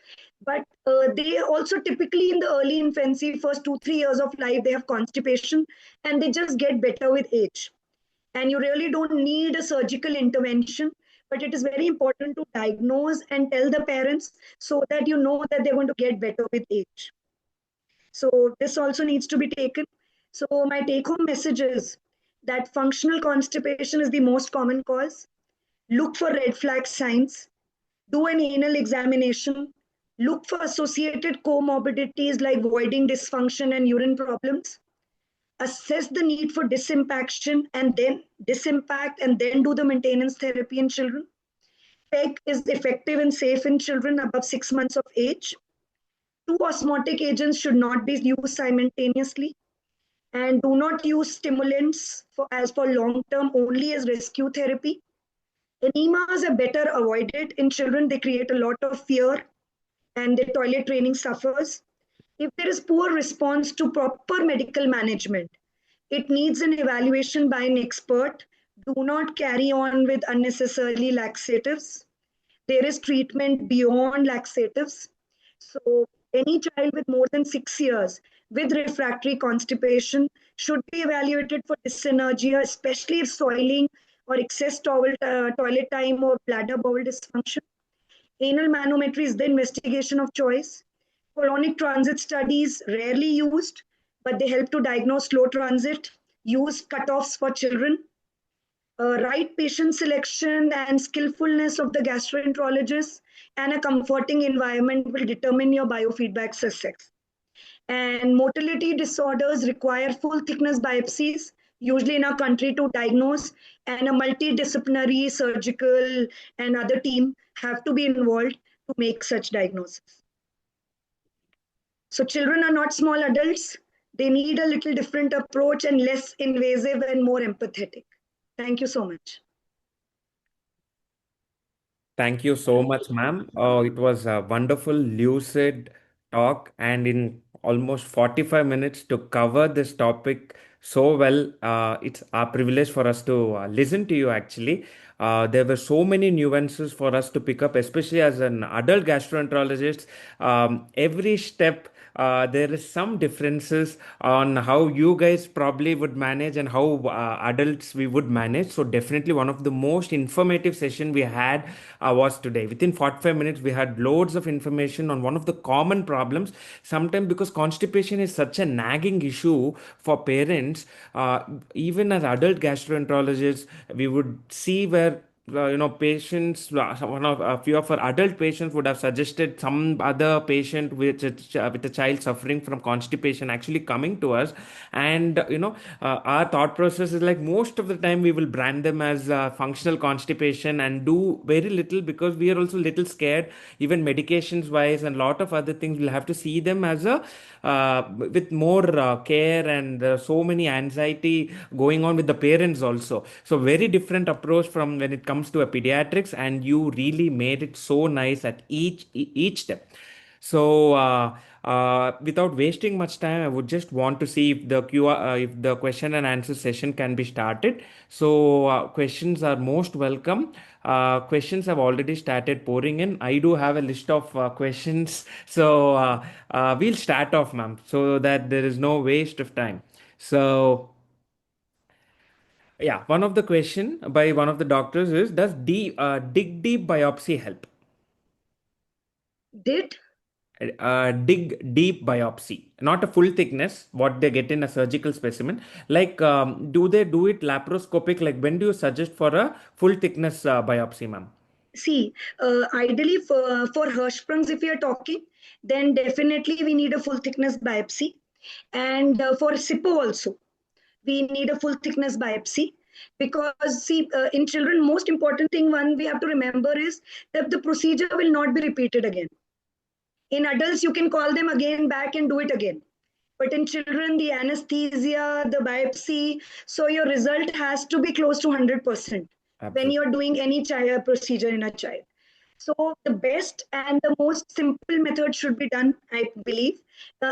But they also typically in the early infancy, first 2-3 years of life, they have constipation and they just get better with age. And you really don't need a surgical intervention, but it is very important to diagnose and tell the parents so that you know that they're going to get better with age. So this also needs to be taken. So my take home message is that functional constipation is the most common cause. Look for red flag signs, do an anal examination, look for associated comorbidities like voiding dysfunction and urine problems, assess the need for disimpaction and then disimpact and then do the maintenance therapy in children. PEG is effective and safe in children above 6 months of age. Two osmotic agents should not be used simultaneously, and do not use stimulants for long term, only as rescue therapy. Enemas are better avoided in children. They create a lot of fear and their toilet training suffers. If there is poor response to proper medical management, it needs an evaluation by an expert. Do not carry on with unnecessarily laxatives. There is treatment beyond laxatives. So any child with more than 6 years with refractory constipation should be evaluated for dyssynergia, especially if soiling or excess toilet time or bladder bowel dysfunction. Anal manometry is the investigation of choice. Colonic transit studies rarely used, but they help to diagnose slow transit. Use cutoffs for children. Right patient selection and skillfulness of the gastroenterologist and a comforting environment will determine your biofeedback success. And motility disorders require full thickness biopsies, usually in our country, to diagnose, and a multidisciplinary surgical and other team have to be involved to make such diagnosis. So children are not small adults. They need a little different approach and less invasive and more empathetic. Thank you so much. Thank you so much, ma'am. It was a wonderful, lucid talk, and in almost 45 minutes to cover this topic so well. It's a privilege for us to listen to you, actually. There were so many nuances for us to pick up, especially as an adult gastroenterologist. Every step there is some differences on how you guys probably would manage and how adults we would manage. So definitely one of the most informative session we had was today. Within 45 minutes we had loads of information on one of the common problems. Sometimes because constipation is such a nagging issue for parents, even as adult gastroenterologists we would see where patients, one of a few of our adult patients would have suggested some other patient with a child suffering from constipation actually coming to us, and our thought process is like most of the time we will brand them as functional constipation and do very little because we are also little scared, even medications wise and lot of other things. We'll have to see them as a with more care, and there are so many anxiety going on with the parents also. So very different approach from when it comes to a pediatrics, and you really made it so nice at each step. So, without wasting much time, I would just want to see if the if the question and answer session can be started. So, questions are most welcome. Questions have already started pouring in. I do have a list of questions, so we'll start off, ma'am, so that there is no waste of time. So, yeah, one of the question by one of the doctors is, does dig deep biopsy help? Did Dig deep biopsy, not a full thickness, what they get in a surgical specimen. Like, do they do it laparoscopic? Like, when do you suggest for a full thickness biopsy, ma'am? see, ideally for Hirschsprungs, if we are talking, then definitely we need a full thickness biopsy. And for SIPO also, we need a full thickness biopsy. Because see, in children, most important thing one we have to remember is that the procedure will not be repeated again. In adults, you can call them again back and do it again. But in children, the anesthesia, the biopsy, so your result has to be close to 100% when Absolutely. you're doing any child procedure in a child. So the best and the most simple method should be done, I believe.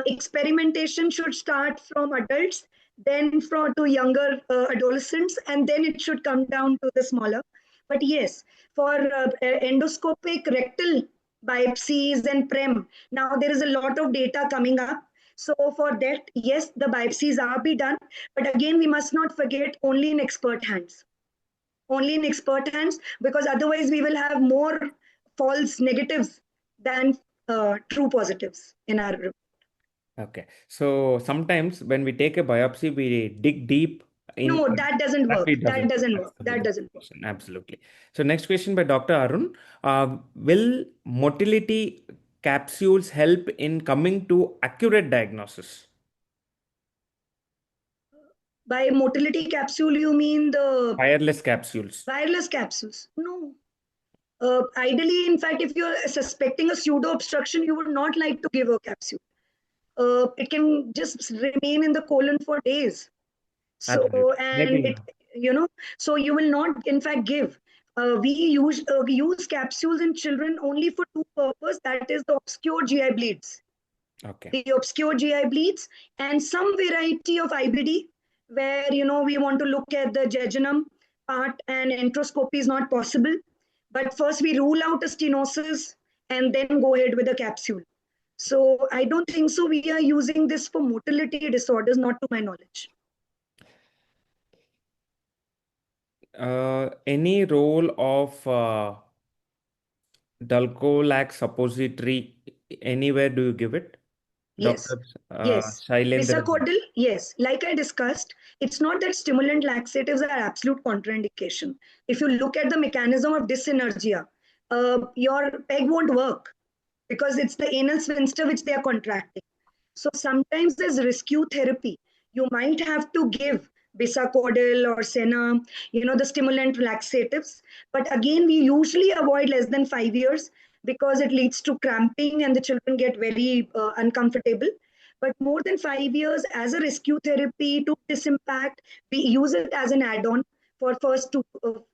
Experimentation should start from adults, then from to younger adolescents, and then it should come down to the smaller. But yes, for endoscopic rectal biopsies and prem, now there is a lot of data coming up. So for that, yes, the biopsies are be done, but again, we must not forget only in expert hands, only in expert hands, because otherwise we will have more false negatives than true positives in our report. Okay. So sometimes when we take a biopsy, we dig deep in. No, that doesn't That work. it That doesn't. doesn't That's work. the That biggest doesn't work. question. Absolutely. So next question by Dr. Arun. Will motility capsules help in coming to accurate diagnosis? By motility capsule, you mean the Wireless capsules. wireless capsules? No. Ideally, in fact, if you're suspecting a pseudo obstruction, you would not like to give a capsule. It can just remain in the colon for days. So, Absolutely. and Maybe. it, so you will not, in fact, give. We use capsules in children only for two purposes. That is the obscure GI bleeds, Okay. the obscure GI bleeds, and some variety of IBD, where we want to look at the jejunum part, and enteroscopy is not possible. But first, we rule out a stenosis and then go ahead with a capsule. So I don't think so. We are using this for motility disorders, not to my knowledge. Any role of Dulcolac suppository, anywhere do you give it? Yes. Dr. Yes. Shailendra. Bisacodyl, yes. Like I discussed, it's not that stimulant laxatives are absolute contraindication. If you look at the mechanism of dyssynergia, your peg won't work because it's the anal sphincter which they are contracting. So sometimes there's rescue therapy. You might have to give bisacodyl or senna, the stimulant laxatives. But again, we usually avoid less than 5 years because it leads to cramping and the children get very uncomfortable. But more than 5 years as a rescue therapy to disimpact, we use it as an add-on for first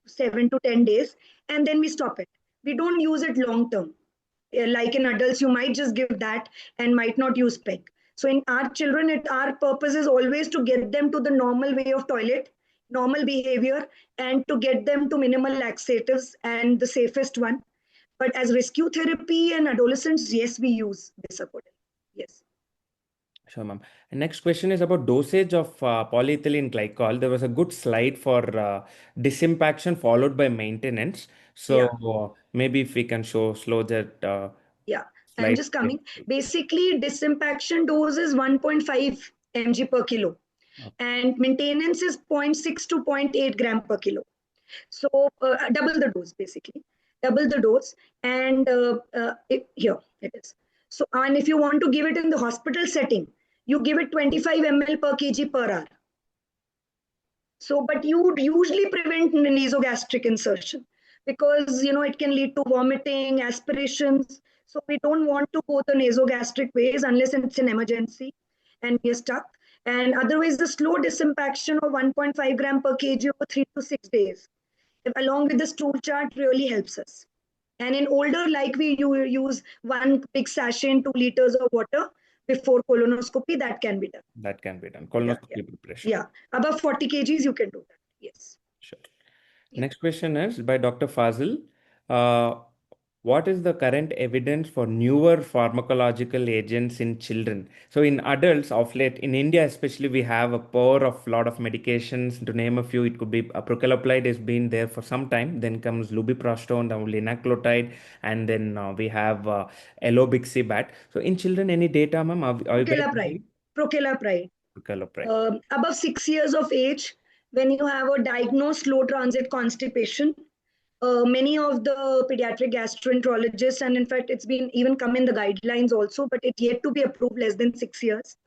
7 to 10 days, and then we stop it. We don't use it long term. Like in adults, you might just give that and might not use PEG. So in our children, our purpose is always to get them to the normal way of toilet, normal behavior, and to get them to minimal laxatives and the safest one. But as rescue therapy and adolescents, yes, we use bisacodyl. Yes. Sure, ma'am. And next question is about dosage of polyethylene glycol. There was a good slide for disimpaction followed by maintenance. So Yeah. maybe if we can slow that Yeah. I'm slide. just coming. Basically, disimpaction dose is 1.5 mg per kilo, and maintenance is zero point 0.6 to zero point 0.8 gram per kilo. So double the dose, basically, double the dose. And here it is. So, and if you want to give it in the hospital setting, you give it 25 ml per kg per hour. So, but you would usually prevent nasogastric insertion because it can lead to vomiting, aspirations. So we don't want to go the nasogastric ways unless it's an emergency and we're stuck. And otherwise, the slow disimpaction of 1.5 gram per kg over 3 to 6 days, along with the stool chart, really helps us. And in older, like you use one big sachet and 2 liters of water before colonoscopy, that can be done. That can be done. Yeah, yeah, Colonoscopy preparation. yeah. Above 40 kgs, you can do that. Yes. Sure. Yeah. Next question is by Dr. Fazil. Uh, what is the current evidence for newer pharmacological agents in children? So in adults, of late, in India especially, we have a pour of lot of medications. To name a few, it could be procainamide has been there for some time. Then comes lubiprostone, then linaclotide, and then we have elobixibat. So in children, any data, ma'am? Are you guys Procainamide. using Procainamide. procainamide? Above 6 years of age, when you have a diagnosed low transit constipation, many of the pediatric gastroenterologists, and in fact, it's been even come in the guidelines also, but it yet to be approved less than 6 years.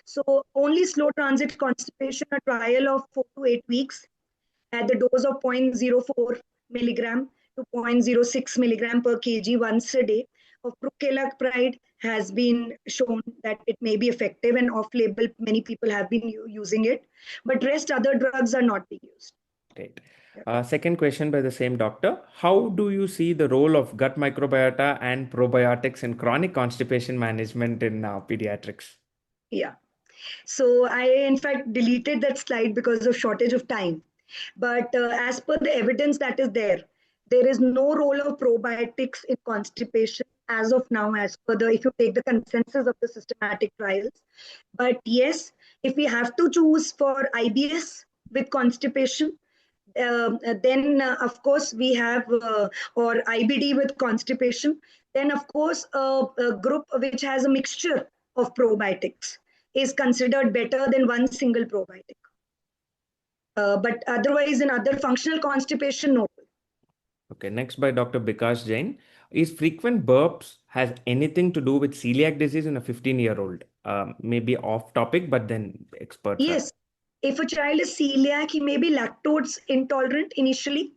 So only slow transit constipation, a trial of 4 to 8 weeks at the dose of zero point 0.04 milligram to 0.06 milligram per kg once a day of procainamide has been shown that it may be effective, and off-label many people have been using it, but rest other drugs are not being used. Great. Yeah. Second question by the same doctor. How do you see the role of gut microbiota and probiotics in chronic constipation management in pediatrics? Yeah. So I, in fact, deleted that slide because of shortage of time. But as per the evidence that is there is no role of probiotics in constipation as of now, as per the, if you take the consensus of the systematic trials. But yes, if we have to choose for IBS with constipation, then of course we have, or IBD with constipation, then of course a group which has a mixture of probiotics is considered better than one single probiotic. But otherwise, in other functional constipation, no. Okay, next by Dr. Bikash Jain. Is frequent burps has anything to do with celiac disease in a 15-year-old? Maybe off topic, but then experts are. Yes, if a child is celiac, he may be lactose intolerant initially,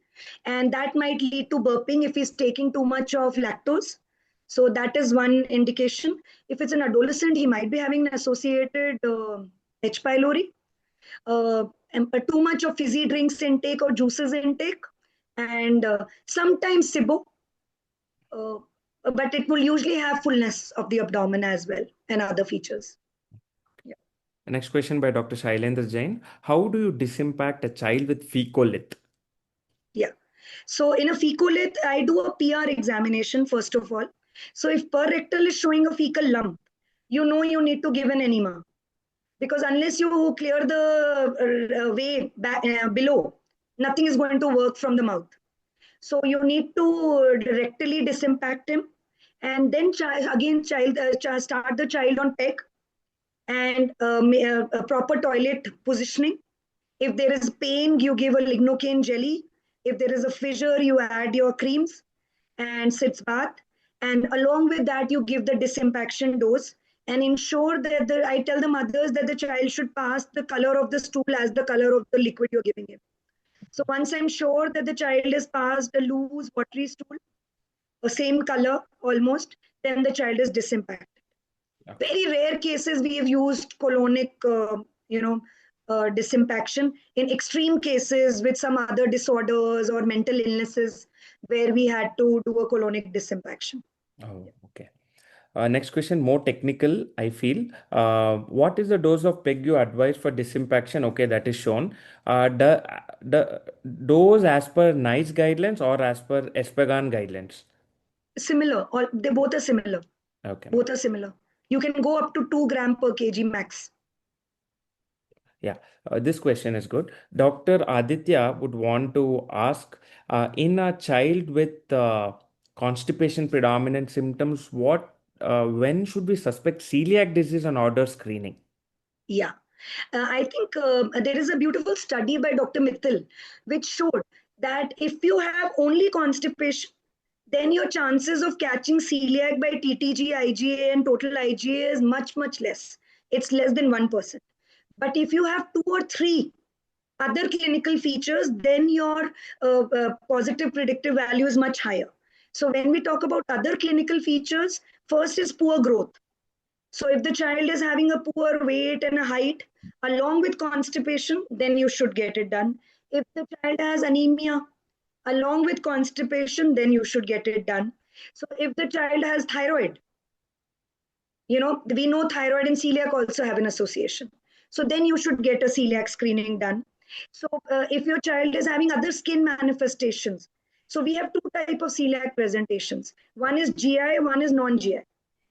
and that might lead to burping if he's taking too much of lactose. So that is one indication. If it's an adolescent, he might be having an associated H. pylori, and too much of fizzy drinks intake or juices intake, and sometimes SIBO, uh, but it will usually have fullness of the abdomen as well and other features. Yeah. Next question by Dr. Shailendra Jain. How do you disimpact a child with fecolith? Yeah. So in a fecolith, I do a PR examination first of all. So if per rectal is showing a fecal lump, you know you need to give an enema, because unless you clear the way back, below, nothing is going to work from the mouth. So you need to rectally disimpact him, and then start the child on PEG and a proper toilet positioning. If there is pain, you give a lignocaine jelly. If there is a fissure, you add your creams and sits bath. And along with that, you give the disimpaction dose and ensure that I tell the mothers that the child should pass the color of the stool as the color of the liquid you're giving him. So once I'm sure that the child is passed a loose watery stool, the same color almost, then the child is disimpacted. Okay. Very rare cases we have used colonic, disimpaction. In extreme cases with some other disorders or mental illnesses, where we had to do a colonic disimpaction. Oh, okay. Next question, more technical, I feel. What is the dose of PEG you advise for disimpaction? Okay, that is shown. The dose as per NICE guidelines or as per ESPEGAN guidelines? Similar, or they both are similar. Okay, ma'am. Both are similar. You can go up to 2 gram per kg max. Yeah, this question is good. Dr. Aditya would want to ask, in a child with constipation predominant symptoms, when should we suspect celiac disease and order screening? Yeah. I think there is a beautiful study by Dr. Mittal which showed that if you have only constipation, then your chances of catching celiac by TTG, IgA, and total IgA is much, much less. It's less than 1%. But if you have 2 or 3 other clinical features, then your positive predictive value is much higher. So when we talk about other clinical features, first is poor growth. So if the child is having a poor weight and a height along with constipation, then you should get it done. If the child has anemia, along with constipation, then you should get it done. So if the child has thyroid, we know thyroid and celiac also have an association. So then you should get a celiac screening done. So if your child is having other skin manifestations, so we have two type of celiac presentations. One is GI, one is non-GI.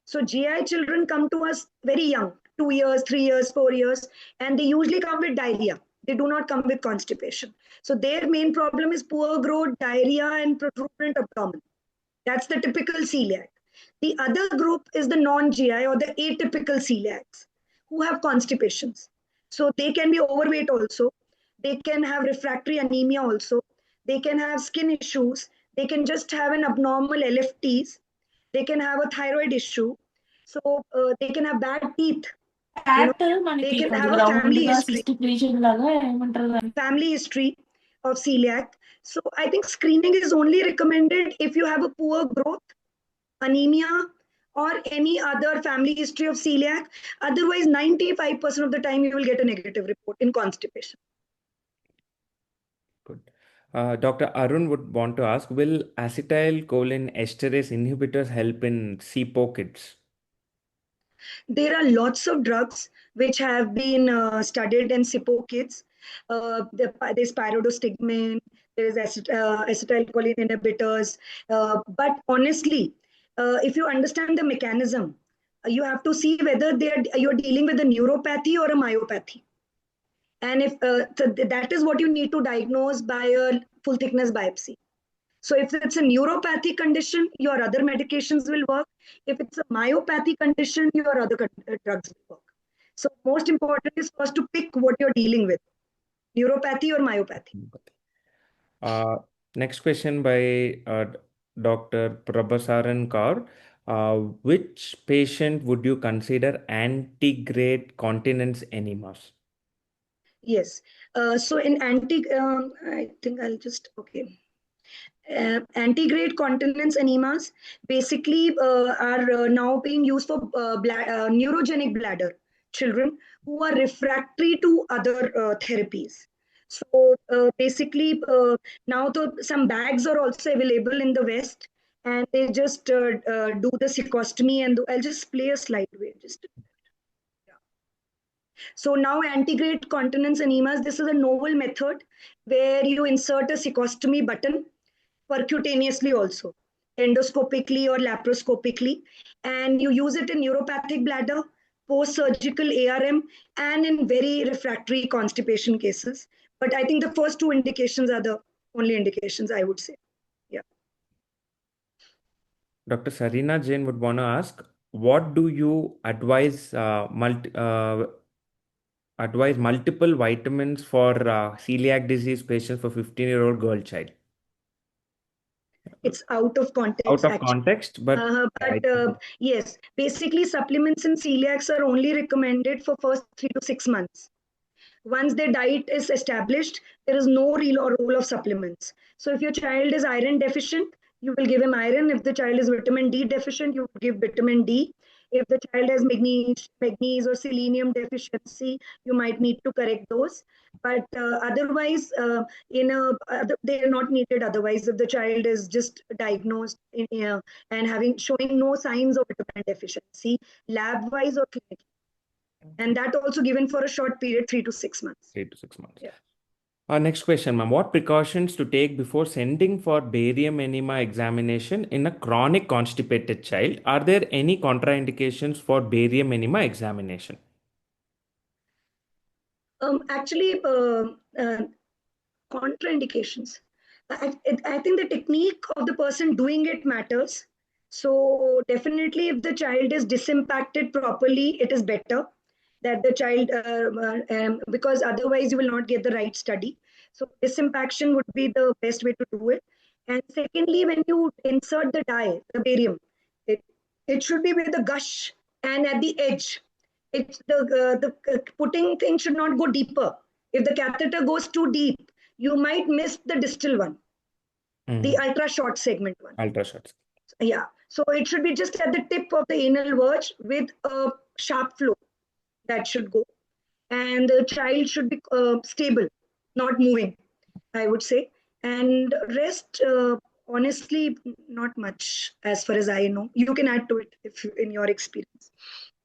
So GI children come to us very young, 2 years, 3 years, 4 years, and they usually come with diarrhea. They do not come with constipation. So their main problem is poor growth, diarrhea, and protuberant abdomen. That's the typical celiac. The other group is the non-GI or the atypical celiacs who have constipations. So they can be overweight also. They can have refractory anemia also. They can have skin issues. They can just have an abnormal LFTs. They can have a thyroid issue. So they can have bad teeth. They can have a family history of celiac. So I think screening is only recommended if you have a poor growth, anemia, or any other family history of celiac. Otherwise, 95% of the time you will get a negative report in constipation. Good. Dr. Arun would want to ask, will acetylcholine esterase inhibitors help in CIPO kids? There are lots of drugs which have been studied in CIPO kids. There's pyridostigmine, there is acetylcholine inhibitors. But honestly, if you understand the mechanism, you have to see whether you're dealing with a neuropathy or a myopathy. And if that is what you need to diagnose by a full thickness biopsy. So if it's a neuropathy condition, your other medications will work. If it's a myopathy condition, your other drugs will work. So most important is first to pick what you're dealing with, neuropathy or myopathy. Next question by Dr. Prabhasaran Kaur. Which patient would you consider antegrade continence enemas? Yes. So in I think I'll just, okay. Antegrade continence enemas basically are now being used for neurogenic bladder children who are refractory to other therapies. So basically now some bags are also available in the West, and they just do the cecostomy, and I'll just play a slide. Wait, just. So now antegrade continence enemas, this is a novel method where you insert a cecostomy button percutaneously also, endoscopically or laparoscopically, and you use it in neuropathic bladder, post-surgical ARM, and in very refractory constipation cases. But I think the first two indications are the only indications, I would say. Yeah. Dr. Sarina Jain would want to ask, what do you advise multiple vitamins for celiac disease patients for 15-year-old girl child? It's out of context. Out of context, but yes, basically supplements in celiacs are only recommended for first 3 to 6 months. Once their diet is established, there is no real role of supplements. So if your child is iron deficient, you will give him iron. If the child is vitamin D deficient, you will give vitamin D. If the child has magnesium or selenium deficiency, you might need to correct those. But otherwise, they are not needed. Otherwise, if the child is just diagnosed and showing no signs of vitamin deficiency, lab-wise or clinically. And that also given for a short period, 3 to 6 months. 3 to 6 months. Yeah. Next question, ma'am. What precautions to take before sending for barium enema examination in a chronic constipated child? Are there any contraindications for barium enema examination? Actually, contraindications. I think the technique of the person doing it matters. So definitely, if the child is disimpacted properly, it is better that the child, because otherwise you will not get the right study. So disimpaction would be the best way to do it. And secondly, when you insert the dye, the barium, it should be with the gush and at the edge. It's the putting thing should not go deeper. If the catheter goes too deep, you might miss the distal one, the ultra short segment one. Ultra short. Yeah. So it should be just at the tip of the anal verge with a sharp flow that should go. And the child should be stable, not moving, I would say. And rest, honestly, not much as far as I know. You can add to it if you, in your experience.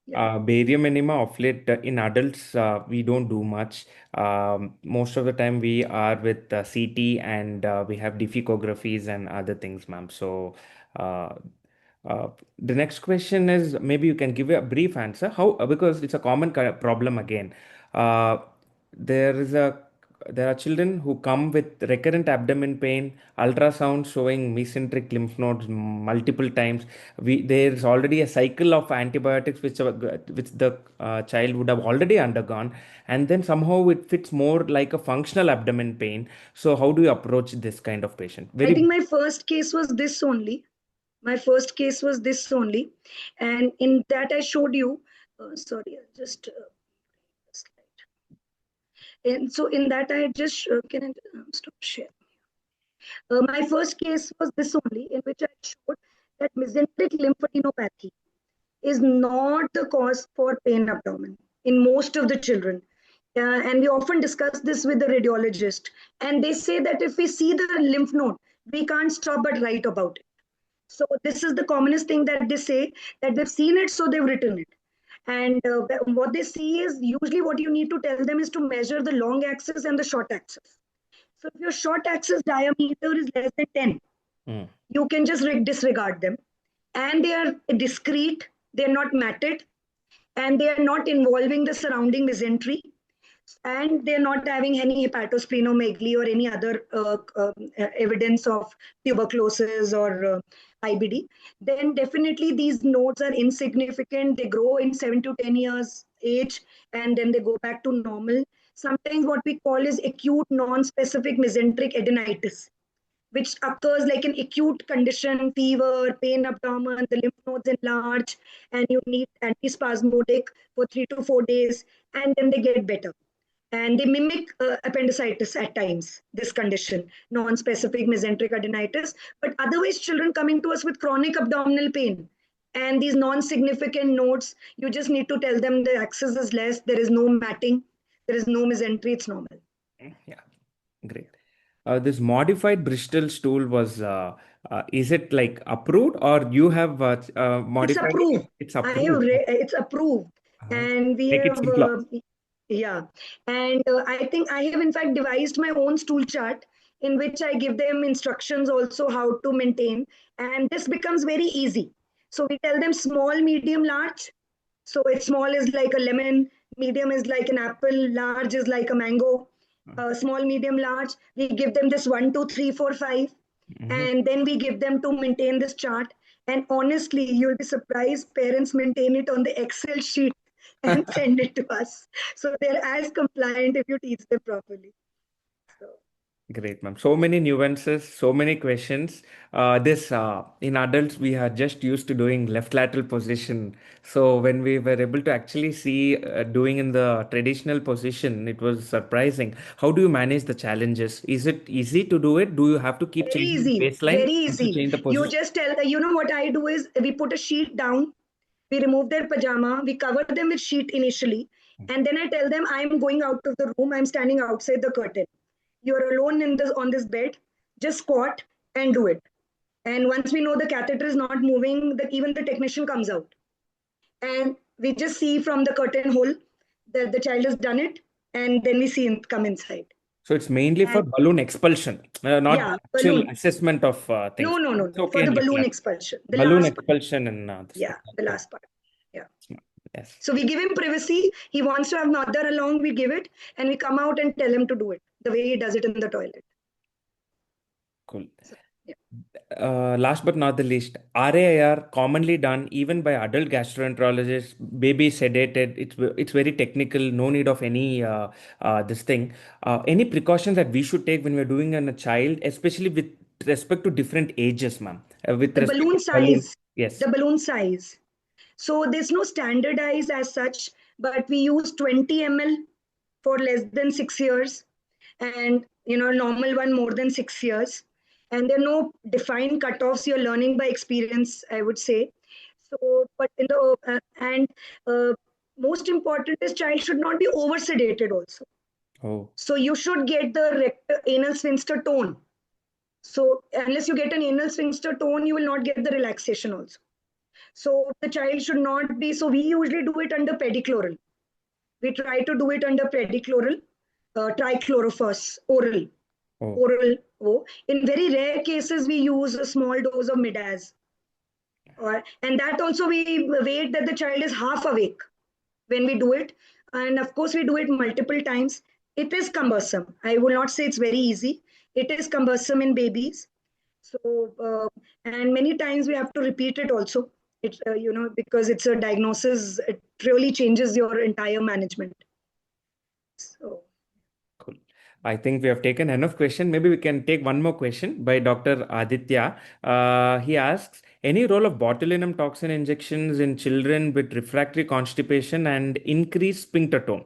Yeah. Barium enema of late in adults, we don't do much. Most of the time, we are with CT and we have difficographies and other things, ma'am. So, uh, uh, the next question is maybe you can give a brief answer. How, because it's a common problem again. Uh, there is a there are children who come with recurrent abdomen pain, ultrasound showing mesenteric lymph nodes multiple times. There's already a cycle of antibiotics which the child would have already undergone, and then somehow it fits more like a functional abdomen pain. So how do you approach this kind of patient? I Very think my first case was this only. My first case was this only. And in that, I showed you. Sorry, I'll just slide. And so in that, I had just can I stop sharing? My first case was this only, in which I showed that mesenteric lymphadenopathy is not the cause for pain abdomen in most of the children. And we often discuss this with the radiologist, and they say that if we see the lymph node, we can't stop but write about it. So this is the commonest thing that they say, that they've seen it, so they've written it. And what they see is usually what you need to tell them is to measure the long axis and the short axis. So if your short axis diameter is less than 10, Mm. you can just disregard them. And they are discrete, they're not matted, and they are not involving the surrounding mesentery, and they're not having any hepatosplenomegaly or any other evidence of tuberculosis or IBD, then definitely these nodes are insignificant. They grow in 7 to 10 years age, and then they go back to normal. Sometimes what we call is acute non-specific mesenteric adenitis, which occurs like an acute condition, fever, pain abdomen, the lymph nodes enlarge, and you need antispasmodic for 3 to 4 days, and then they get better. And they mimic appendicitis at times, this condition, non-specific mesenteric adenitis. But otherwise, children coming to us with chronic abdominal pain and these non-significant nodes, you just need to tell them the axis is less, there is no matting, there is no mesentery, it's normal. Yeah, great. This modified Bristol stool was, is it like approved or you have It's modified it? approved. It's I have approved. it's approved, Uh-huh. and we Make it have simpler. yeah, and I think I have in fact devised my own stool chart in which I give them instructions also how to maintain, and this becomes very easy. So we tell them small, medium, large. So it's small is like a lemon, medium is like an apple, large is like a mango. Small, medium, large. We give them this 1, 2, 3, 4, 5, Mhm. and then we give them to maintain this chart. And honestly, you'll be surprised, parents maintain it on the Excel sheet and send it to us. So they're as compliant if you teach them properly. So Great, ma'am. So many nuances, so many questions. This in adults, we are just used to doing left lateral position. So when we were able to actually see doing in the traditional position, it was surprising. How do you manage the challenges? Is it easy to do it? Do you have to keep very changing the easy, baseline very once you easy. change the You position? just tell, you know what I do is we put a sheet down, we remove their pajama, we cover them with sheet initially, and then I tell them I'm going out of the room, I'm standing outside the curtain. You're alone in this on this bed, just squat and do it. And once we know the catheter is not moving, that even the technician comes out. And we just see from the curtain hole that the child has done it, and then we see him come inside. So it's mainly for And balloon expulsion, not yeah, the actual balloon. assessment of No, things. no, no, It's no. For okay the in left balloon lateral. expulsion, the Balloon last part. expulsion and this Yeah, thing. the Okay. last part. Yeah. Yes. So we give him privacy. He wants to have mother along, we give it, and we come out and tell him to do it the way he does it in the toilet. Cool. So, yeah. Last but not the least, RAIR commonly done even by adult gastroenterologists, baby sedated. It's very technical. No need of any this thing. Any precautions that we should take when we're doing on a child, especially with respect to different ages, ma'am. With The respect balloon to balloon. size, Yes. the balloon size. So there's no standardized as such, but we use 20 ml for less than 6 years, and normal one more than 6 years. And there are no defined cutoffs. You're learning by experience, I would say. So, but in the and most important is child should not be over sedated also. Oh. So you should get the anal sphincter tone. So unless you get an anal sphincter tone, you will not get the relaxation also. So the child should not be, so we usually do it under pedichloral. We try to do it under pedichloral, trichlorophos, oral, Oh, oral O. In very rare cases, we use a small dose of midaz. And that also we wait that the child is half awake when we do it. And of course, we do it multiple times. It is cumbersome. I will not say it's very easy. It is cumbersome in babies. So, and many times we have to repeat it also. It, because it's a diagnosis, it really changes your entire management. So, cool. I think we have taken enough question. Maybe we can take one more question by Dr. Aditya. He asks, any role of botulinum toxin injections in children with refractory constipation and increased sphincter tone?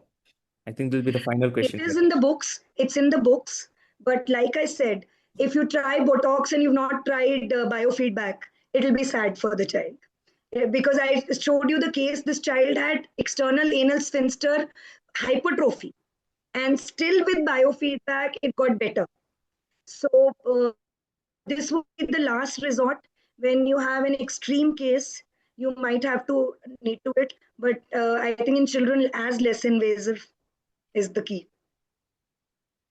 I think this will be the final it question is here. in the books. It's in the books. But like I said, if you try Botox and you've not tried biofeedback, it'll be sad for the child. Because I showed you the case, this child had external anal sphincter hypertrophy, and still with biofeedback, it got better. So this would be the last resort. When you have an extreme case, you might have to need to it. But I think in children, as less invasive is the key.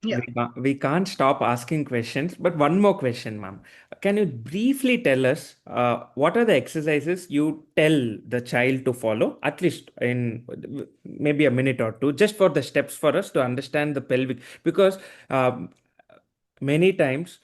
Yeah. We can't stop asking questions, but one more question, ma'am. Can you briefly tell us what are the exercises you tell the child to follow, at least in maybe a minute or two, just for the steps for us to understand the pelvic? Because many times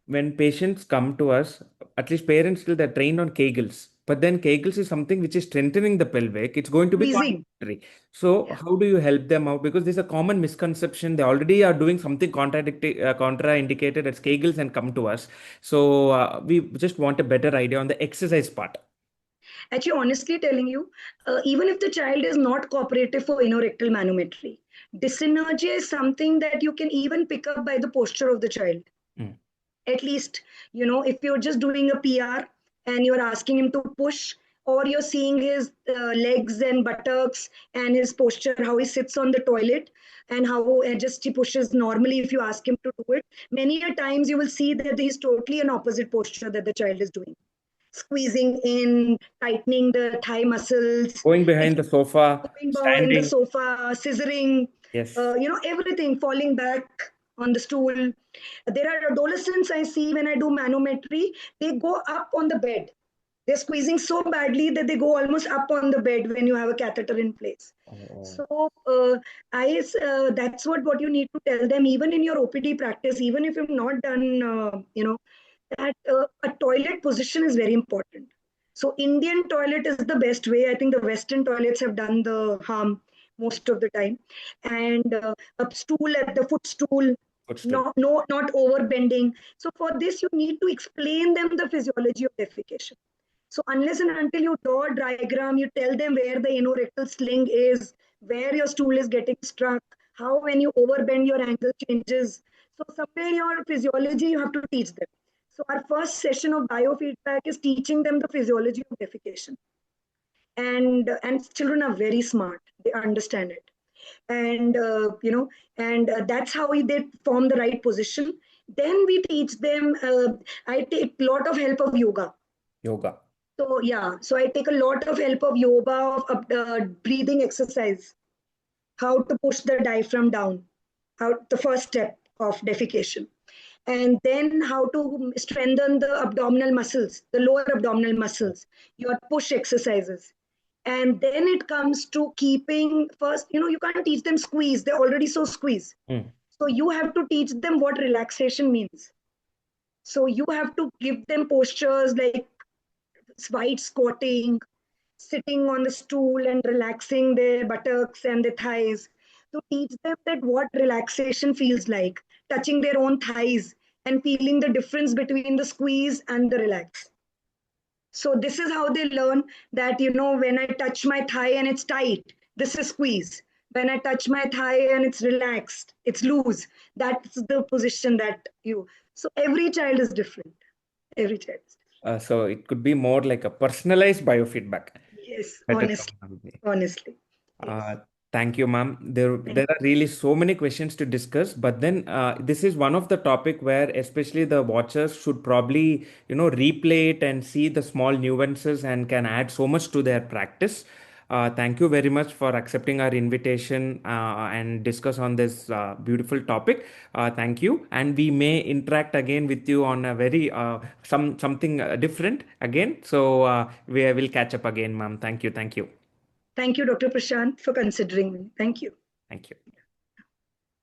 when patients come to us, at least parents still they're trained on Kegels. But then Kegels is something which is strengthening the pelvic. It's going to be Squeezing. contradictory. So Yeah. how do you help them out? Because there's a common misconception. They already are doing something contradictory, contraindicated as Kegels and come to us. So we just want a better idea on the exercise part. Actually, honestly telling you, even if the child is not cooperative for anorectal manometry, dyssynergia is something that you can even pick up by the posture of the child. Mm. At least, if you're just doing a PR and you're asking him to push, or you're seeing his legs and buttocks and his posture, how he sits on the toilet and how just he pushes normally if you ask him to do it. Many a times you will see that he's totally an opposite posture that the child is doing. Squeezing in, tightening the thigh muscles, Going behind the sofa, going behind the standing. sofa, scissoring, Yes. everything, falling back on the stool. There are adolescents I see when I do manometry, they go up on the bed. They're squeezing so badly that they go almost up on the bed when you have a catheter in place. Oh. So that's what you need to tell them, even in your OPD practice, even if you've not done, that a toilet position is very important. So Indian toilet is the best way. I think the Western toilets have done the harm most of the time. And a stool at the footstool, Footstool. not over bending. So for this, you need to explain them the physiology of defecation. So unless and until you draw a diagram, you tell them where the anorectal sling is, where your stool is getting struck, how when you overbend your angle changes. So somewhere your physiology you have to teach them. So our first session of biofeedback is teaching them the physiology of defecation. And children are very smart. They understand it. And that's how they form the right position. Then we teach them. I take a lot of help of yoga. Yoga. So yeah, so I take a lot of help of yoga, of breathing exercise, how to push the diaphragm down, how the first step of defecation, and then how to strengthen the abdominal muscles, the lower abdominal muscles, your push exercises. And then it comes to keeping first, you can't teach them squeeze, they're already so squeeze. Mm. So you have to teach them what relaxation means. So you have to give them postures like wide squatting, sitting on the stool and relaxing their buttocks and their thighs, to teach them that what relaxation feels like, touching their own thighs and feeling the difference between the squeeze and the relax. So this is how they learn that, when I touch my thigh and it's tight, this is squeeze. When I touch my thigh and it's relaxed, it's loose, that's the position that you. So every child is different. Every child is So it could be more like a personalized biofeedback. different. Yes, Better honestly. terminology. Honestly. Uh, Yes. Thank you, ma'am. There are really so many questions to discuss, but then this is one of the topic where especially the watchers should probably, replay it and see the small nuances and can add so much to their practice. Thank you very much for accepting our invitation and discuss on this beautiful topic. Thank you, and we may interact again with you on a very something different again. So we will catch up again, ma'am. Thank you. Thank you. Thank you, Dr. Prashant, for considering me. Thank you. Thank you.